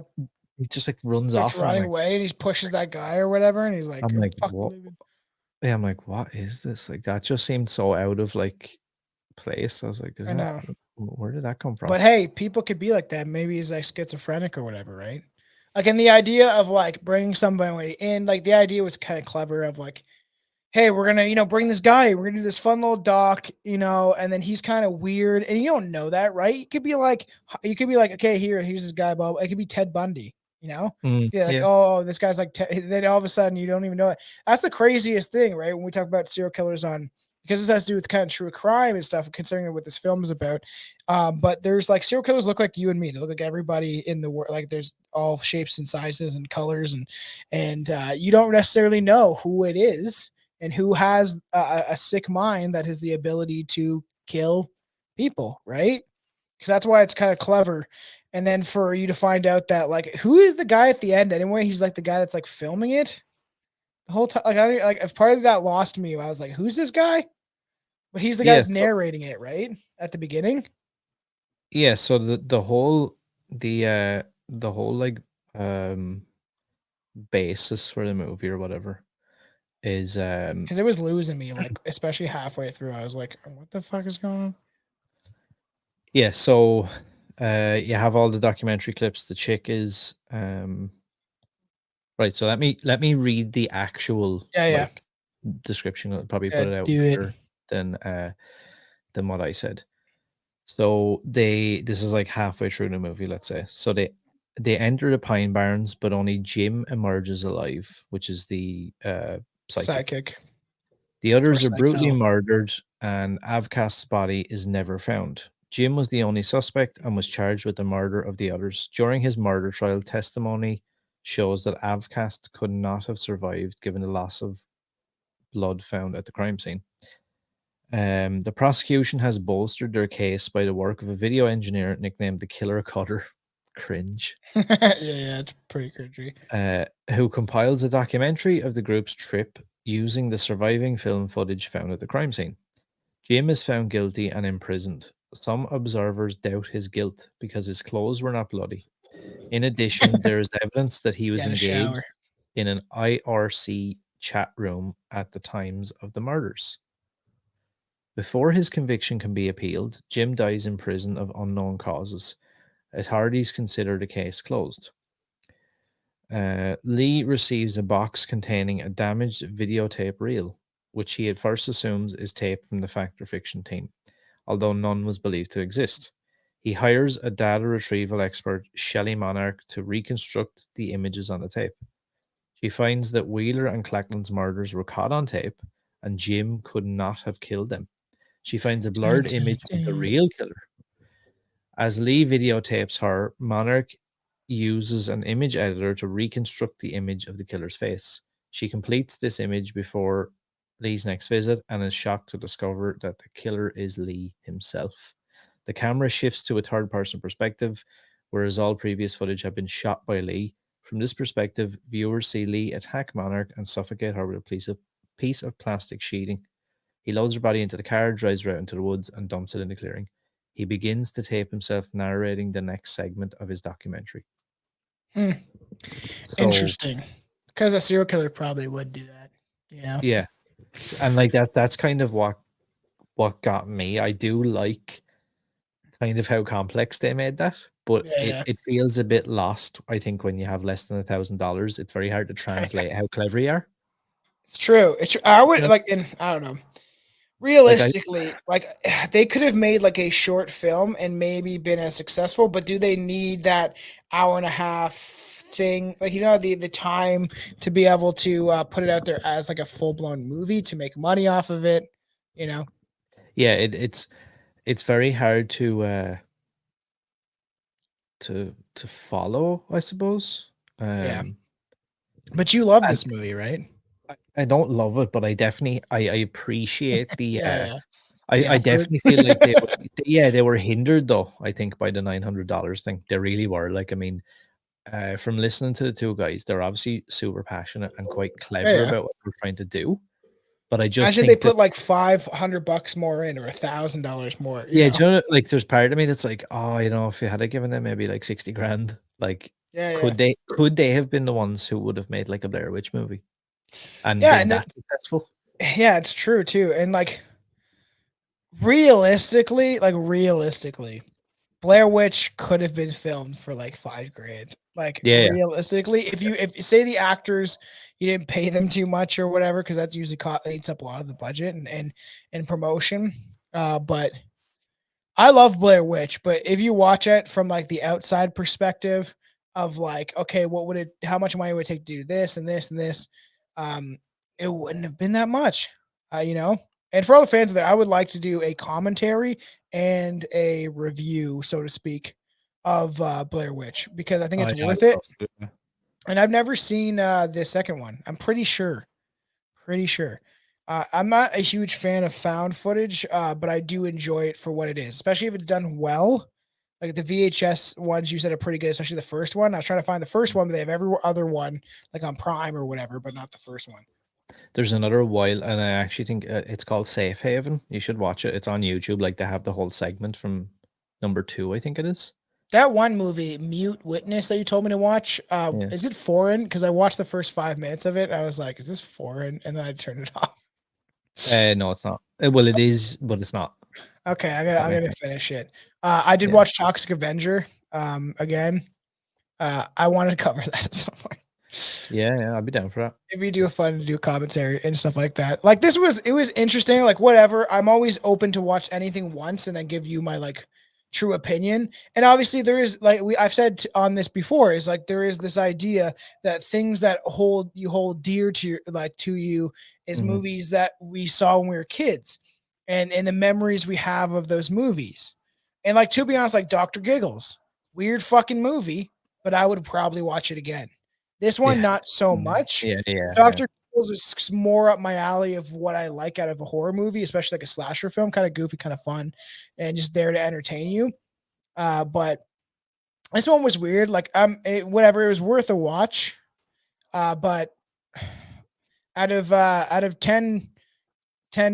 [SPEAKER 1] he just like runs
[SPEAKER 2] Starts
[SPEAKER 1] off, and
[SPEAKER 2] running away and he pushes that guy or whatever, and he's like,
[SPEAKER 1] I'm
[SPEAKER 2] "I'm
[SPEAKER 1] like,
[SPEAKER 2] fucking
[SPEAKER 1] what?
[SPEAKER 2] leaving."
[SPEAKER 1] Yeah, I'm like, what is this? Like that just seemed so out of like place. I was like, is
[SPEAKER 2] I
[SPEAKER 1] that
[SPEAKER 2] know.
[SPEAKER 1] where did that come from?
[SPEAKER 2] But hey, people could be like that. Maybe he's like schizophrenic or whatever, right? Like, and the idea of like bringing somebody in, like the idea was kind of clever of like, hey, we're gonna, bring this guy, we're gonna do this fun little doc, and then he's kind of weird, and you don't know that, right? You could be like, okay, here's this guy, Bob. It could be Ted Bundy, Yeah, like,
[SPEAKER 1] Yeah.
[SPEAKER 2] oh, this guy's like, then all of a sudden you don't even know it. That's the craziest thing, right? When we talk about serial killers because this has to do with kind of true crime and stuff, considering what this film is about. But there's like serial killers look like you and me. They look like everybody in the world. Like there's all shapes and sizes and colors, and you don't necessarily know who it is and who has a sick mind that has the ability to kill people, right? Because that's why it's kind of clever. And then for you to find out that like who is the guy at the end anyway? He's like the guy that's like filming it the whole time. Like I don't, like if part of that lost me, I was like, who's this guy? But he's the guy
[SPEAKER 1] Yeah.
[SPEAKER 2] that's narrating it, right? At the beginning.
[SPEAKER 1] Yeah, so the whole like um basis for the movie or whatever is
[SPEAKER 2] Because it was losing me, like especially halfway through. I was like, what the fuck is going on?
[SPEAKER 1] yeah, so you have all the documentary clips. The chick is right, so let me read the actual
[SPEAKER 2] Yeah, yeah.
[SPEAKER 1] like description. I'll probably
[SPEAKER 2] Yeah,
[SPEAKER 1] put it out
[SPEAKER 2] do it.
[SPEAKER 1] better than what I said. So this is like halfway through the movie, let's say. So they enter the Pine Barrens, but only Jim emerges alive, which is the psychic.
[SPEAKER 2] Psychic
[SPEAKER 1] The
[SPEAKER 2] or
[SPEAKER 1] others are brutally
[SPEAKER 2] psycho.
[SPEAKER 1] murdered, and Avkast's body is never found. Jim was the only suspect and was charged with the murder of the others. During his murder trial, testimony shows that Avkast could not have survived given the loss of blood found at the crime scene. The prosecution has bolstered their case by the work of a video engineer nicknamed the Killer Cutter, cringe,
[SPEAKER 2] Yeah, it's pretty cringy.
[SPEAKER 1] who compiles a documentary of the group's trip using the surviving film footage found at the crime scene. Jim is found guilty and imprisoned. Some observers doubt his guilt because his clothes were not bloody. In addition, there is evidence that he was
[SPEAKER 2] Got a shower.
[SPEAKER 1] engaged in an IRC chat room at the times of the murders. Before his conviction can be appealed, Jim dies in prison of unknown causes. Authorities consider the case closed. Lee receives a box containing a damaged videotape reel, which he at first assumes is tape from the fact or fiction team, although none was believed to exist. He hires a data retrieval expert, Shelley Monarch, to reconstruct the images on the tape. She finds that Wheeler and Clacklin's murders were caught on tape, and Jim could not have killed them. She finds a
[SPEAKER 2] Dun,
[SPEAKER 1] blurred
[SPEAKER 2] dun,
[SPEAKER 1] image of the
[SPEAKER 2] dun.
[SPEAKER 1] real killer. As Lee videotapes her, Monarch uses an image editor to reconstruct the image of the killer's face. She completes this image before Lee's next visit and is shocked to discover that the killer is Lee himself. The camera shifts to a third person perspective, whereas all previous footage had been shot by Lee. From this perspective, viewers see Lee attack Monarch and suffocate her with a piece of plastic sheeting. He loads her body into the car, drives her out into the woods, and dumps it in the clearing. He begins to tape himself narrating the next segment of his documentary.
[SPEAKER 2] Hmm.
[SPEAKER 1] So
[SPEAKER 2] Interesting. Because a serial killer probably would do that. Yeah.
[SPEAKER 1] yeah, and like that's kind of what got me. I do like kind of how complex they made that, but
[SPEAKER 2] Yeah,
[SPEAKER 1] it
[SPEAKER 2] yeah.
[SPEAKER 1] it feels a bit lost. I think when you have less than $1,000, it's very hard to translate how clever you are.
[SPEAKER 2] It's true. It's true. I
[SPEAKER 1] You
[SPEAKER 2] would
[SPEAKER 1] know,
[SPEAKER 2] like, and I don't know.
[SPEAKER 1] like I
[SPEAKER 2] Realistically, like they could have made like a short film and maybe been as successful, but do they need that hour and a half thing? Like the time to be able to put it out there as like a full blown movie to make money off of it. You know,
[SPEAKER 1] yeah, it's it's very hard to follow, I suppose.
[SPEAKER 2] Yeah.
[SPEAKER 1] Um,
[SPEAKER 2] But you love
[SPEAKER 1] and
[SPEAKER 2] this movie, right?
[SPEAKER 1] I don't love it, but I definitely I appreciate the
[SPEAKER 2] Yeah, yeah.
[SPEAKER 1] I
[SPEAKER 2] The
[SPEAKER 1] I
[SPEAKER 2] effort.
[SPEAKER 1] definitely feel like they were yeah, they were hindered though, I think, by the $900 thing. They really were. Like, I mean, from listening to the two guys, they're obviously super passionate and quite
[SPEAKER 2] Yeah,
[SPEAKER 1] clever
[SPEAKER 2] yeah.
[SPEAKER 1] about what they're trying to do. But I just
[SPEAKER 2] Imagine they
[SPEAKER 1] think that
[SPEAKER 2] put like $500 more in or $1,000 more, you
[SPEAKER 1] yeah,
[SPEAKER 2] know?
[SPEAKER 1] do you know, like there's part of me that's like, oh, if you had given them maybe like 60 grand, like
[SPEAKER 2] Yeah, yeah.
[SPEAKER 1] could they have been the ones who would have made like a Blair Witch movie and
[SPEAKER 2] Yeah,
[SPEAKER 1] been
[SPEAKER 2] and
[SPEAKER 1] that successful?
[SPEAKER 2] yeah, it's true too. And like realistically, Blair Witch could have been filmed for like 5 grand. Like
[SPEAKER 1] Yeah, yeah.
[SPEAKER 2] realistically, if you say the actors you didn't pay them too much or whatever, because that's usually eats up a lot of the budget and promotion. But I love Blair Witch, but if you watch it from like the outside perspective of like, okay, how much money would it take to do this and this and this? Um, it wouldn't have been that much, you know? And for all the fans of there, I would like to do a commentary and a review, so to speak, of Blair Witch because I think
[SPEAKER 1] Oh,
[SPEAKER 2] it's
[SPEAKER 1] yeah, I
[SPEAKER 2] worth
[SPEAKER 1] would
[SPEAKER 2] it.
[SPEAKER 1] love to do that.
[SPEAKER 2] And I've never seen the second one. I'm pretty sure. Pretty sure. I'm not a huge fan of found footage, but I do enjoy it for what it is, especially if it's done well. Like the VHS ones you said are pretty good, especially the first one. I was trying to find the first one, but they have every other one like on Prime or whatever, but not the first one.
[SPEAKER 1] There's another while, and I actually think it's called Safe Haven. You should watch it. It's on YouTube. Like they have the whole segment from number 2, I think it is.
[SPEAKER 2] That one movie, Mute Witness, that you told me to watch,
[SPEAKER 1] Yeah.
[SPEAKER 2] is it foreign? Because I watched the first 5 minutes of it. And I was like, is this foreign? And then I turned it off.
[SPEAKER 1] No, it's not. Well, it is, but it's not.
[SPEAKER 2] Okay,
[SPEAKER 1] If that
[SPEAKER 2] I'm
[SPEAKER 1] makes
[SPEAKER 2] gonna
[SPEAKER 1] sense.
[SPEAKER 2] finish it. I did
[SPEAKER 1] Yeah.
[SPEAKER 2] watch Toxic Avenger again. I wanted to cover that at some point.
[SPEAKER 1] Yeah, I'd be down for that.
[SPEAKER 2] It'd be fun to do commentary and stuff like that. Like it was interesting. Like whatever. I'm always open to watch anything once and then give you my like true opinion. And obviously there is like I've said on this before is like there is this idea that things that hold dear to you is
[SPEAKER 1] Mhm.
[SPEAKER 2] movies that we saw when we were kids and the memories we have of those movies. And like to be honest, like Dr. Giggles, weird fucking movie, but I would probably watch it again. This one,
[SPEAKER 1] Yeah.
[SPEAKER 2] not so much.
[SPEAKER 1] Yeah.
[SPEAKER 2] Dr. Giggles is more up my alley of what I like out of a horror movie, especially like a slasher film, kind of goofy, kind of fun, and just there to entertain you. But this one was weird. Like, whatever, it was worth a watch. But out of 10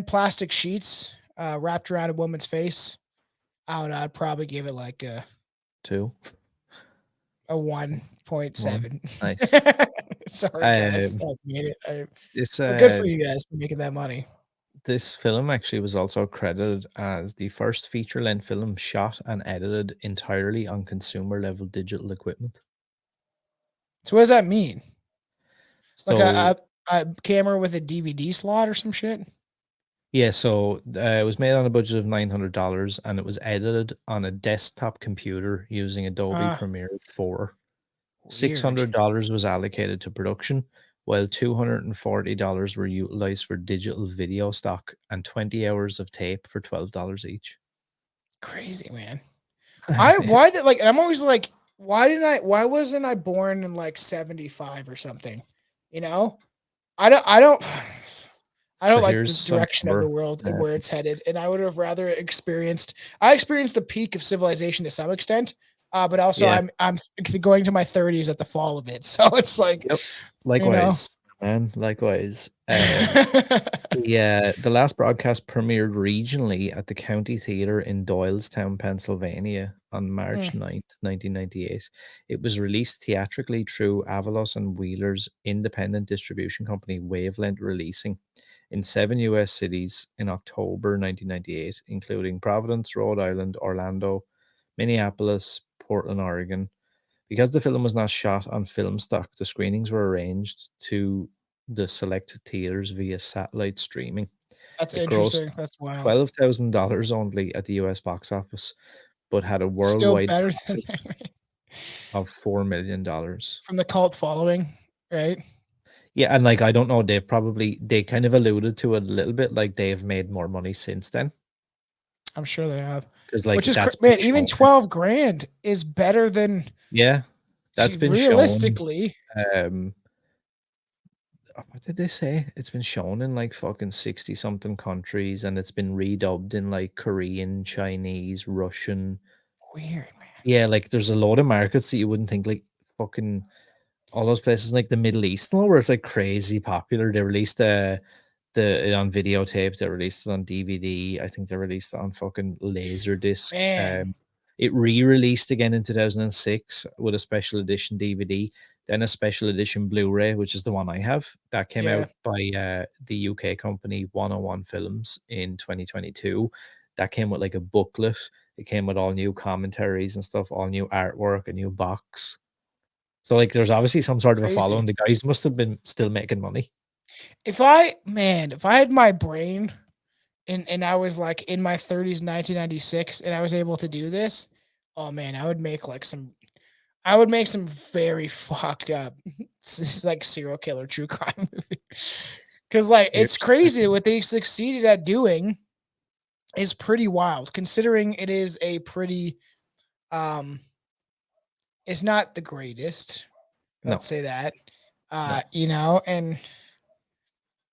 [SPEAKER 2] plastic sheets wrapped around a woman's face, I don't know, I'd probably give it like a
[SPEAKER 1] 2.
[SPEAKER 2] 1.7.
[SPEAKER 1] Nice.
[SPEAKER 2] Sorry, guys.
[SPEAKER 1] Um,
[SPEAKER 2] I've made it.
[SPEAKER 1] It's
[SPEAKER 2] But good for you guys for making that money.
[SPEAKER 1] This film actually was also credited as the first feature-length film shot and edited entirely on consumer-level digital equipment.
[SPEAKER 2] So what does that mean? Like
[SPEAKER 1] So
[SPEAKER 2] a camera with a DVD slot or some shit?
[SPEAKER 1] yeah, so it was made on a budget of $900, and it was edited on a desktop computer using Adobe Premiere 4.
[SPEAKER 2] Weird.
[SPEAKER 1] $600 was allocated to production, while $240 were utilized for digital video stock and 20 hours of tape for $12 each.
[SPEAKER 2] Crazy, man. Why did like and I'm always like, why wasn't I born in like 75 or something? You know? I don't
[SPEAKER 1] So
[SPEAKER 2] like the
[SPEAKER 1] here's some
[SPEAKER 2] direction of the
[SPEAKER 1] number.
[SPEAKER 2] world and where it's headed. And I would have rather experienced the peak of civilization to some extent. But also
[SPEAKER 1] Yeah.
[SPEAKER 2] I'm going to my 30s at the fall of it. So it's like,
[SPEAKER 1] Yep. Likewise, man. Likewise. The last broadcast premiered regionally at the County Theatre in Doylestown, Pennsylvania on March 9th, 1998. It was released theatrically through Avalos and Weiler's independent distribution company, Wavelength Releasing, in 7 US cities in October 1998, including Providence, Rhode Island, Orlando, Minneapolis, Portland, Oregon. Because the film was not shot on film stock, the screenings were arranged to the select theaters via satellite streaming.
[SPEAKER 2] That's
[SPEAKER 1] It grossed
[SPEAKER 2] interesting. That's wild.
[SPEAKER 1] $12,000 only at the US box office, but had a
[SPEAKER 2] Still
[SPEAKER 1] worldwide
[SPEAKER 2] better than
[SPEAKER 1] profit of $4 million.
[SPEAKER 2] from the cult following, right?
[SPEAKER 1] Yeah, and like I don't know, they kind of alluded to it a little bit, like they've made more money since then.
[SPEAKER 2] I'm sure they have.
[SPEAKER 1] because like
[SPEAKER 2] Which is
[SPEAKER 1] that's been
[SPEAKER 2] man, even
[SPEAKER 1] shown.
[SPEAKER 2] 12 grand is better than
[SPEAKER 1] Yeah, that's been shown.
[SPEAKER 2] realistically.
[SPEAKER 1] Um, what did they say? It's been shown in like fucking 60 something countries, and it's been redubbed in like Korean, Chinese, Russian.
[SPEAKER 2] Weird, man.
[SPEAKER 1] Yeah, like there's a lot of markets that you wouldn't think, like fucking all those places like the Middle East and all, where it's like crazy popular. They released the on videotape, they released it on DVD. I think they released it on fucking Laserdisc.
[SPEAKER 2] Man.
[SPEAKER 1] It re-released again in 2006 with a special edition DVD, then a special edition Blu-ray, which is the one I have. That came
[SPEAKER 2] Yeah.
[SPEAKER 1] out by the UK company 101 Films in 2022. That came with like a booklet. It came with all new commentaries and stuff, all new artwork, a new box. So like there's obviously some sort of a
[SPEAKER 2] Crazy.
[SPEAKER 1] following. The guys must have been still making money.
[SPEAKER 2] If I had my brain and I was like in my 30s, 1996, and I was able to do this, oh man, I would make some very fucked up like serial killer true crime movie. Cause like
[SPEAKER 1] Here-
[SPEAKER 2] it's crazy what they succeeded at doing is pretty wild, considering it is a pretty it's not the greatest.
[SPEAKER 1] No.
[SPEAKER 2] Let's say that.
[SPEAKER 1] No.
[SPEAKER 2] And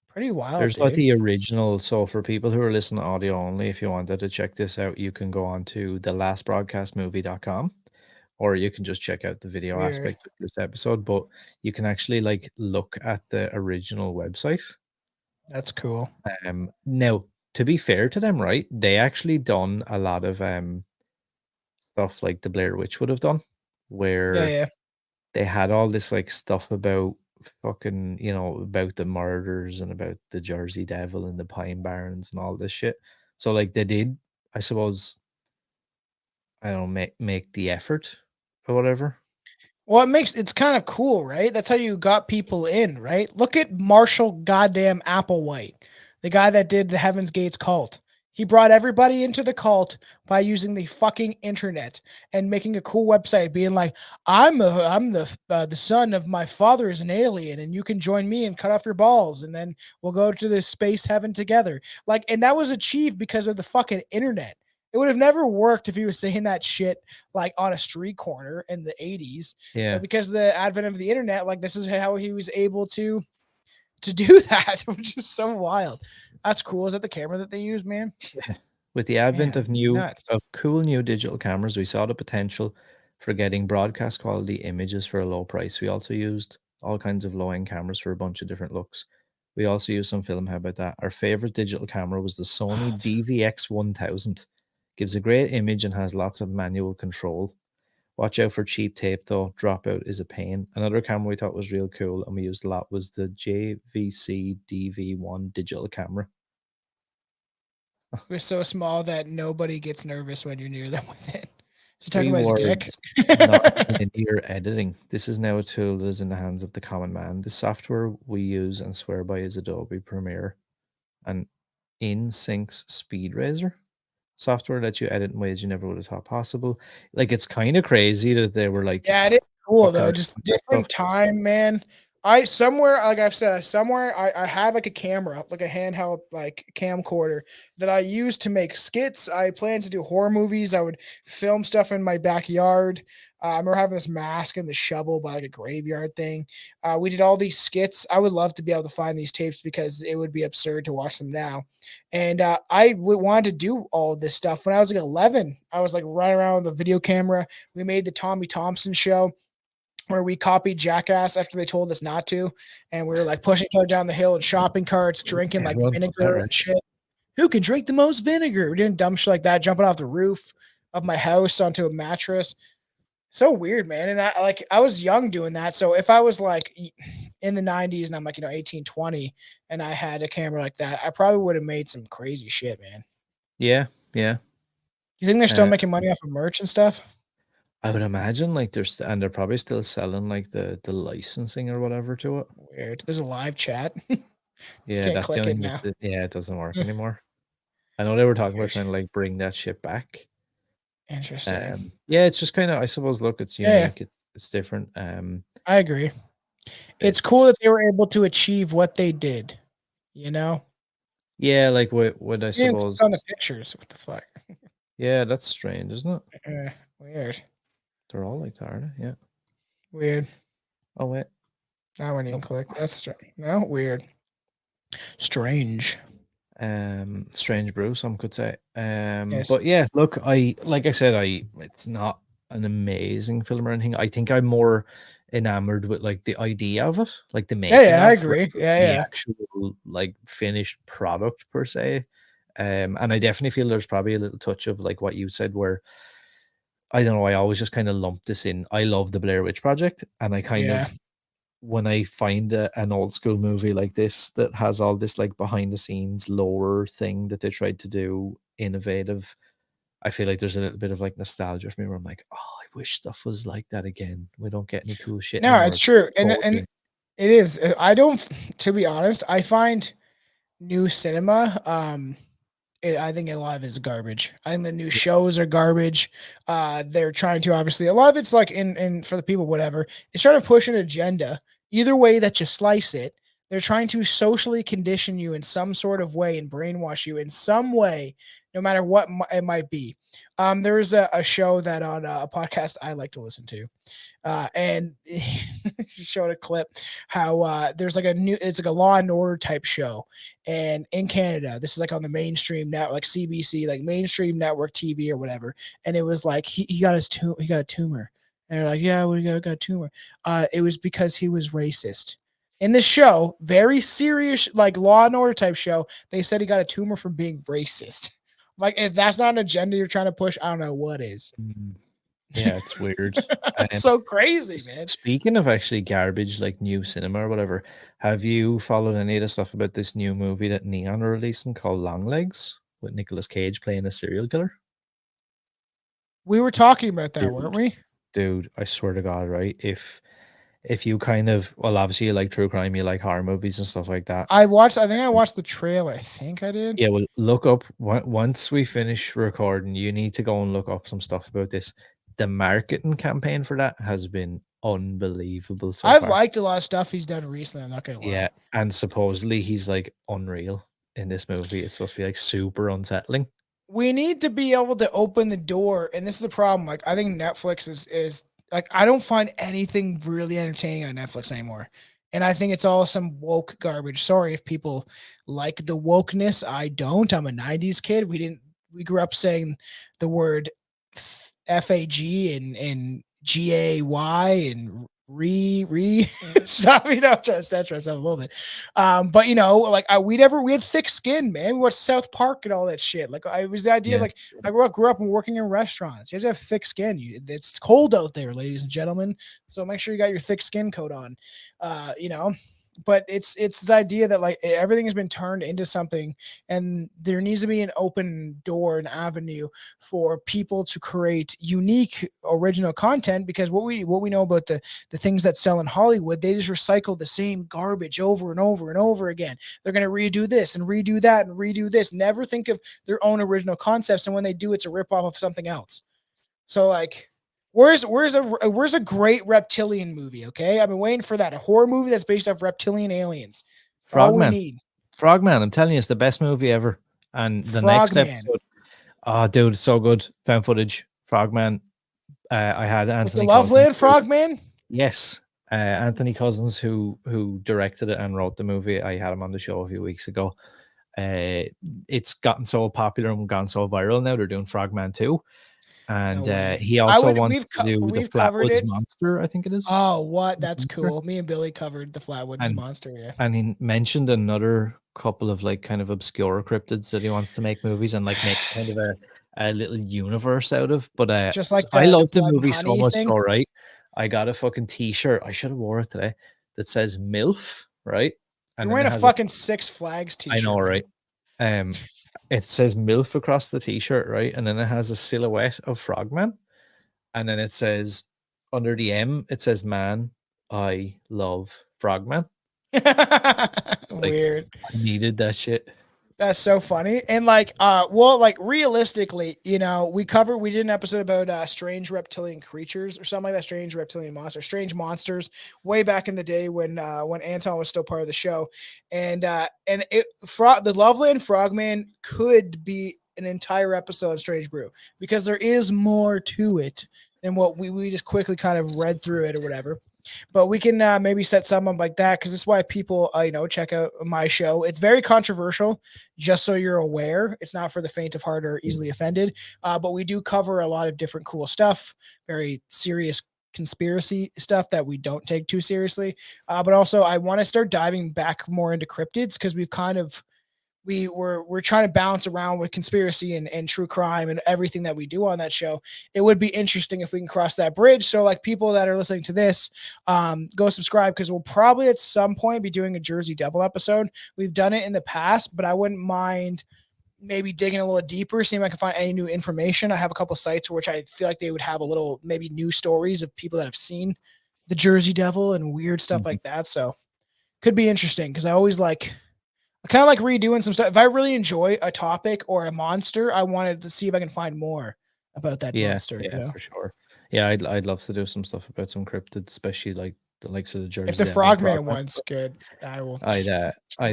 [SPEAKER 2] pretty wild,
[SPEAKER 1] There's
[SPEAKER 2] dude.
[SPEAKER 1] not the original. So for people who are listening to audio only, if you wanted to check this out, you can go on to thelastbroadcastmovie.com, or you can just check out the video
[SPEAKER 2] Weird.
[SPEAKER 1] aspect of this episode. But you can actually like look at the original website.
[SPEAKER 2] That's cool.
[SPEAKER 1] Now, to be fair to them, right? They actually done a lot of stuff like the Blair Witch would have done, where
[SPEAKER 2] Yeah.
[SPEAKER 1] they had all this like stuff about fucking, about the murders and about the Jersey Devil and the Pine Barrens and all this shit. So like they did, I suppose, I don't know, make the effort or whatever.
[SPEAKER 2] Well, it's kind of cool, right? That's how you got people in, right? Look at Marshall goddamn Applewhite, the guy that did the Heaven's Gates cult. He brought everybody into the cult by using the fucking internet and making a cool website, being like, I'm the son of my father is an alien, and you can join me and cut off your balls, and then we'll go to this space heaven together." Like, and that was achieved because of the fucking internet. It would have never worked if he was saying that shit like on a street corner in the 80s.
[SPEAKER 1] Yeah.
[SPEAKER 2] But because of the advent of the internet, like this is how he was able to do that, which is so wild. That's cool. Is that the camera that they use, man?
[SPEAKER 1] With the advent
[SPEAKER 2] Man,
[SPEAKER 1] of
[SPEAKER 2] nuts.
[SPEAKER 1] cool new digital cameras, we saw the potential for getting broadcast quality images for a low price. We also used all kinds of low-end cameras for a bunch of different looks. We also used some film. How about that? Our favorite digital camera was the Sony DVX 1000. Gives a great image and has lots of manual control. Watch out for cheap tape though. Dropout is a pain. Another camera we thought was real cool and we used a lot was the JVC DV1 digital camera.
[SPEAKER 2] We're so small that nobody gets nervous when you're near them with it. Is he
[SPEAKER 1] Three
[SPEAKER 2] talking about his dick?
[SPEAKER 1] words, not linear editing. This is now a tool that is in the hands of the common man. The software we use and swear by is Adobe Premiere and InSync's Speed Razor. Software lets you edit in ways you never would have thought possible. Like it's kind of crazy that they were like,
[SPEAKER 2] Yeah, it is cool
[SPEAKER 1] fuck
[SPEAKER 2] though.
[SPEAKER 1] our
[SPEAKER 2] Just
[SPEAKER 1] stuff.
[SPEAKER 2] different time, man. I had like a camera, like a handheld like camcorder that I used to make skits. I planned to do horror movies. I would film stuff in my backyard. I remember having this mask and the shovel by like a graveyard thing. We did all these skits. I would love to be able to find these tapes because it would be absurd to watch them now. And wanted to do all of this stuff when I was like 11. I was like running around with a video camera. We made the Tommy Thompson show, where we copied Jackass after they told us not to, and we were like pushing each other down the hill in shopping carts, drinking like
[SPEAKER 1] Everyone thought that,
[SPEAKER 2] vinegar
[SPEAKER 1] right?
[SPEAKER 2] and shit. Who can drink the most vinegar? We're doing dumb shit like that, jumping off the roof of my house onto a mattress. So weird, man. And I was young doing that. So if I was like in the 90s and I'm like, 18, 20, and I had a camera like that, I probably would have made some crazy shit, man.
[SPEAKER 1] Yeah, yeah.
[SPEAKER 2] You think they're still making money off of merch and stuff?
[SPEAKER 1] I would imagine like they're probably still selling like the licensing or whatever to it.
[SPEAKER 2] Weird. There's a live chat.
[SPEAKER 1] Yeah,
[SPEAKER 2] can't
[SPEAKER 1] that's the
[SPEAKER 2] click
[SPEAKER 1] only
[SPEAKER 2] it
[SPEAKER 1] thing
[SPEAKER 2] now.
[SPEAKER 1] it doesn't work anymore. I know they were talking about
[SPEAKER 2] Weird.
[SPEAKER 1] trying to like bring that shit back.
[SPEAKER 2] Interesting.
[SPEAKER 1] Yeah, it's just kind of, I suppose, look, it's
[SPEAKER 2] Yeah.
[SPEAKER 1] unique. It's different.
[SPEAKER 2] I agree. It's cool that they were able to achieve what they did,
[SPEAKER 1] Yeah, like what I
[SPEAKER 2] You didn't
[SPEAKER 1] suppose.
[SPEAKER 2] click on the pictures. What the fuck?
[SPEAKER 1] Yeah, that's strange, isn't it?
[SPEAKER 2] Weird.
[SPEAKER 1] They're all like that, aren't they? Yeah.
[SPEAKER 2] Weird.
[SPEAKER 1] Oh wait.
[SPEAKER 2] I wouldn't even
[SPEAKER 1] Nope.
[SPEAKER 2] click. That's strange. No, weird. Strange.
[SPEAKER 1] Strange brew, some could say.
[SPEAKER 2] Yes.
[SPEAKER 1] But yeah, look, like I said, it's not an amazing film or anything. I think I'm more enamored with like the idea of it, like the
[SPEAKER 2] Yeah,
[SPEAKER 1] making
[SPEAKER 2] I
[SPEAKER 1] of,
[SPEAKER 2] agree.
[SPEAKER 1] rather
[SPEAKER 2] Yeah,
[SPEAKER 1] than the
[SPEAKER 2] yeah.
[SPEAKER 1] actual like finished product per se. And I definitely feel there's probably a little touch of like what you said, where I don't know, I always just kind of lump this in. I love the Blair Witch Project, and I kind
[SPEAKER 2] Yeah.
[SPEAKER 1] of when I find an old school movie like this that has all this like behind the scenes lore thing that they tried to do innovative, I feel like there's a little bit of like nostalgia for me where I'm like, oh, I wish stuff was like that again. We don't get any cool shit
[SPEAKER 2] No,
[SPEAKER 1] anymore.
[SPEAKER 2] it's true. And
[SPEAKER 1] Totally.
[SPEAKER 2] it is. I don't to be honest, I find new cinema I think a lot of it's garbage. I think the new
[SPEAKER 1] Yeah.
[SPEAKER 2] shows are garbage. They're trying to obviously a lot of it's like in for the people, whatever. It's trying to push an agenda. Either way that you slice it, they're trying to socially condition you in some sort of way and brainwash you in some way, no matter what it might be. There is a show that on a podcast I like to listen to, and showed a clip how there's like it's like a Law and Order type show, and in Canada, this is like on the mainstream net, like CBC, like mainstream network TV or whatever, and it was like he got he got a tumor, and they're like, yeah, we got a tumor. It was because he was racist. In this show, very serious, like Law and Order type show, they said he got a tumor from being racist. Like, if that's not an agenda you're trying to push, I don't know what is.
[SPEAKER 1] Mm. Yeah, it's weird.
[SPEAKER 2] It's
[SPEAKER 1] Um,
[SPEAKER 2] so crazy, man.
[SPEAKER 1] Speaking of actually garbage, like new cinema or whatever, have you followed any of the stuff about this new movie that Neon are releasing called Longlegs with Nicolas Cage playing a serial killer?
[SPEAKER 2] We were talking about that, weren't
[SPEAKER 1] Dude,
[SPEAKER 2] we?
[SPEAKER 1] dude, I swear to God, right? If you kind of, well, obviously you like true crime, you like horror movies and stuff like that.
[SPEAKER 2] I think I watched the trailer. I think I did.
[SPEAKER 1] Yeah, well, look up once we finish recording, you need to go and look up some stuff about this. The marketing campaign for that has been unbelievable so
[SPEAKER 2] I've
[SPEAKER 1] far.
[SPEAKER 2] liked a lot of stuff he's done recently. I'm not gonna
[SPEAKER 1] Yeah,
[SPEAKER 2] lie.
[SPEAKER 1] and supposedly he's like unreal in this movie. It's supposed to be like super unsettling.
[SPEAKER 2] We need to be able to open the door, and this is the problem. Like, I think Netflix is like, I don't find anything really entertaining on Netflix anymore, and I think it's all some woke garbage. Sorry if people like the wokeness. I don't. I'm a '90s kid. We grew up saying the word FAG and GAY and stop, I'm trying to censor myself a little bit. But like we had thick skin, man. We watched South Park and all that shit. Like, it was the idea of,
[SPEAKER 1] Yeah.
[SPEAKER 2] like, I grew up and working in restaurants. You have to have thick skin. It's cold out there, ladies and gentlemen. So make sure you got your thick skin coat on. You know, but it's the idea that, like, everything has been turned into something, and there needs to be an open door, an avenue for people to create unique original content, because what we know about the things that sell in Hollywood, they just recycle the same garbage over and over and over again. They're going to redo this and redo that and redo this, never think of their own original concepts, and when they do, it's a ripoff of something else. So, like, where's a great reptilian movie? Okay, I've been waiting for that, a horror movie that's based off reptilian aliens. That's all we
[SPEAKER 1] Frogman.
[SPEAKER 2] need.
[SPEAKER 1] Frogman, I'm telling you, it's the best movie ever. And the next
[SPEAKER 2] Frogman
[SPEAKER 1] episode, oh, dude, it's so good. Found footage. Frogman. I had
[SPEAKER 2] with the
[SPEAKER 1] Anthony Cousins.
[SPEAKER 2] Loveland Frogman.
[SPEAKER 1] Yes, Anthony Cousins, who directed it and wrote the movie. I had him on the show a few weeks ago. It's gotten so popular and gone so viral now. They're doing Frogman 2. And
[SPEAKER 2] No way.
[SPEAKER 1] he also wants
[SPEAKER 2] We've
[SPEAKER 1] to do the
[SPEAKER 2] we've covered
[SPEAKER 1] Flatwoods
[SPEAKER 2] it.
[SPEAKER 1] Monster, I think it is.
[SPEAKER 2] Oh, what? That's
[SPEAKER 1] Monster.
[SPEAKER 2] cool. Me and Billy covered the Flatwoods
[SPEAKER 1] And
[SPEAKER 2] Monster. Yeah.
[SPEAKER 1] and he mentioned another couple of like kind of obscure cryptids that he wants to make movies and like make kind of a little universe out of. But
[SPEAKER 2] Just like
[SPEAKER 1] I
[SPEAKER 2] the
[SPEAKER 1] love the
[SPEAKER 2] blood and
[SPEAKER 1] movie so
[SPEAKER 2] honey
[SPEAKER 1] much,
[SPEAKER 2] thing.
[SPEAKER 1] so right. I got a fucking t-shirt. I should have wore it today that says MILF, right? And
[SPEAKER 2] You're
[SPEAKER 1] then
[SPEAKER 2] wearing
[SPEAKER 1] it
[SPEAKER 2] a
[SPEAKER 1] has
[SPEAKER 2] fucking Six Flags
[SPEAKER 1] I know,
[SPEAKER 2] t-shirt, man.
[SPEAKER 1] right? It says MILF across the t-shirt, right? And then it has a silhouette of Frogman. And then it says under the M, it says man, I love Frogman. It's like
[SPEAKER 2] Weird.
[SPEAKER 1] I needed that shit.
[SPEAKER 2] That's so funny. And like, well, like realistically, you know, we did an episode about strange reptilian creatures or something like that, strange reptilian monsters, strange monsters, way back in the day when Anton was still part of the show. And the Loveland Frogman could be an entire episode of Strange Brew because there is more to it than what we just quickly kind of read through it or whatever. But we can maybe set some up like that because that's why people, check out my show. It's very controversial, just so you're aware. It's not for the faint of heart or easily offended, but we do cover a lot of different cool stuff, very serious conspiracy stuff that we don't take too seriously. But also, I want to start diving back more into cryptids because we've kind of we're trying to bounce around with conspiracy and true crime and everything that we do on that show. It would be interesting if we can cross that bridge. So like people that are listening to this, go subscribe because we'll probably at some point be doing a Jersey Devil episode. We've done it in the past, but I wouldn't mind maybe digging a little deeper, seeing if I can find any new information. I have a couple sites which I feel like they would have a little maybe new stories of people that have seen the Jersey Devil and weird stuff like that. So could be interesting because I kind of like redoing some stuff. If I really enjoy a topic or a monster, I wanted to see if I can find more about that monster.
[SPEAKER 1] Yeah, for sure. Yeah, I'd love to do some stuff about some cryptids, especially like the likes of the Jersey.
[SPEAKER 2] If the Frogman one's good, I will.
[SPEAKER 1] I'd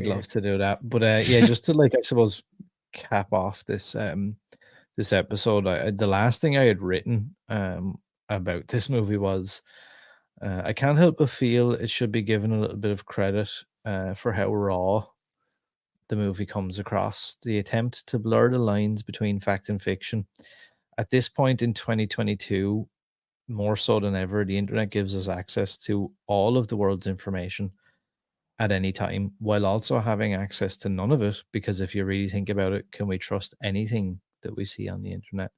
[SPEAKER 1] love to do that. But yeah, just to like I suppose cap off this this episode, the last thing I had written about this movie was I can't help but feel it should be given a little bit of credit for how raw the movie comes across. The attempt to blur the lines between fact and fiction. At this point in 2022, more so than ever, the internet gives us access to all of the world's information at any time, while also having access to none of it. Because if you really think about it, can we trust anything that we see on the internet?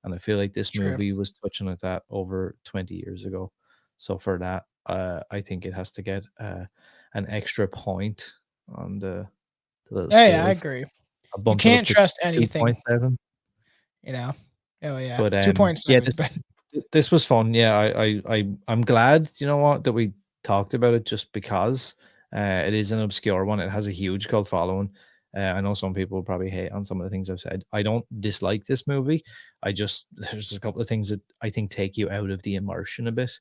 [SPEAKER 1] And I feel like this movie was touching at that over 20 years ago. So for that, I think it has to get an extra point on the
[SPEAKER 2] yeah, I agree. You can't trust anything.
[SPEAKER 1] 2.7.
[SPEAKER 2] You know. Oh yeah.
[SPEAKER 1] But
[SPEAKER 2] 2.7.
[SPEAKER 1] Yeah, this was fun. Yeah, I'm glad, you know what, that we talked about it just because it is an obscure one. It has a huge cult following. I know some people probably hate on some of the things I've said. I don't dislike this movie. There's a couple of things that I think take you out of the immersion a bit.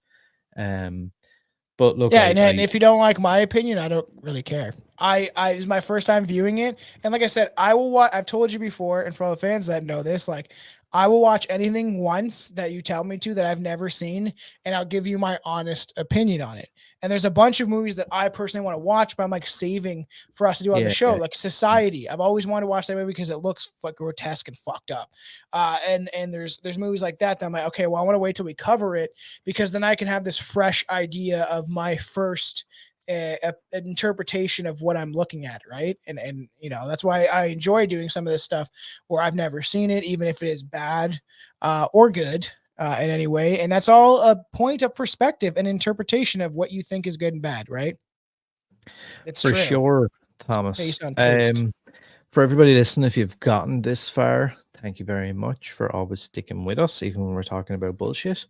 [SPEAKER 1] But look,
[SPEAKER 2] yeah, and if you don't like my opinion, I don't really care. It was my first time viewing it, and like I said, I will watch. I've told you before, and for all the fans that know this, like I will watch anything once that you tell me to that I've never seen, and I'll give you my honest opinion on it. And there's a bunch of movies that I personally want to watch, but I'm like saving for us to do on the show, like Society. I've always wanted to watch that movie because it looks like grotesque and fucked up. And there's movies like that I'm like, okay, well, I want to wait till we cover it because then I can have this fresh idea of my first interpretation of what I'm looking at, right? And you know, that's why I enjoy doing some of this stuff where I've never seen it, even if it is bad or good. In any way. And that's all a point of perspective and interpretation of what you think is good and bad, right?
[SPEAKER 1] It's for sure, Thomas. For everybody listening, if you've gotten this far, thank you very much for always sticking with us, even when we're talking about bullshit.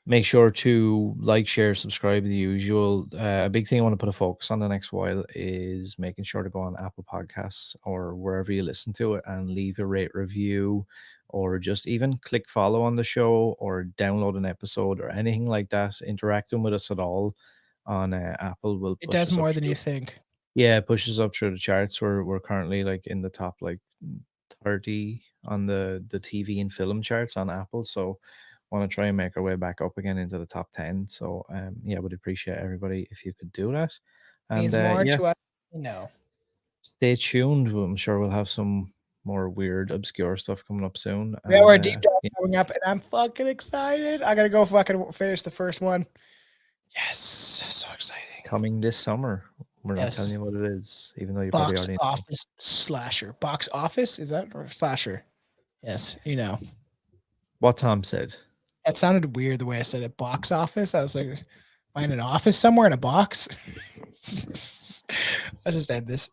[SPEAKER 1] Make sure to like, share, subscribe, the usual. A big thing I want to put a focus on the next while is making sure to go on Apple Podcasts or wherever you listen to it and leave a rate review, or just even click follow on the show or download an episode or anything like that. Interacting with us at all on Apple will push
[SPEAKER 2] it does more than you think.
[SPEAKER 1] Yeah, it pushes up through the charts. We're currently like in the top like 30 on the TV and film charts on Apple. So want to try and make our way back up again into the top 10. So yeah, would appreciate everybody if you could do that. And
[SPEAKER 2] means more to us. No.
[SPEAKER 1] Stay tuned. I'm sure we'll have some more weird, obscure stuff coming up soon.
[SPEAKER 2] Yeah, we're deep dive coming up, and I'm fucking excited. I gotta go fucking finish the first one. Yes, so exciting.
[SPEAKER 1] Coming this summer. We're not telling you what it is, even though you
[SPEAKER 2] probably
[SPEAKER 1] already know.
[SPEAKER 2] Box office slasher. Box office? Is that or slasher? Yes, you know.
[SPEAKER 1] What Tom said.
[SPEAKER 2] That sounded weird the way I said it. Box office. I was like, am I in an office somewhere in a box? Let's just end this.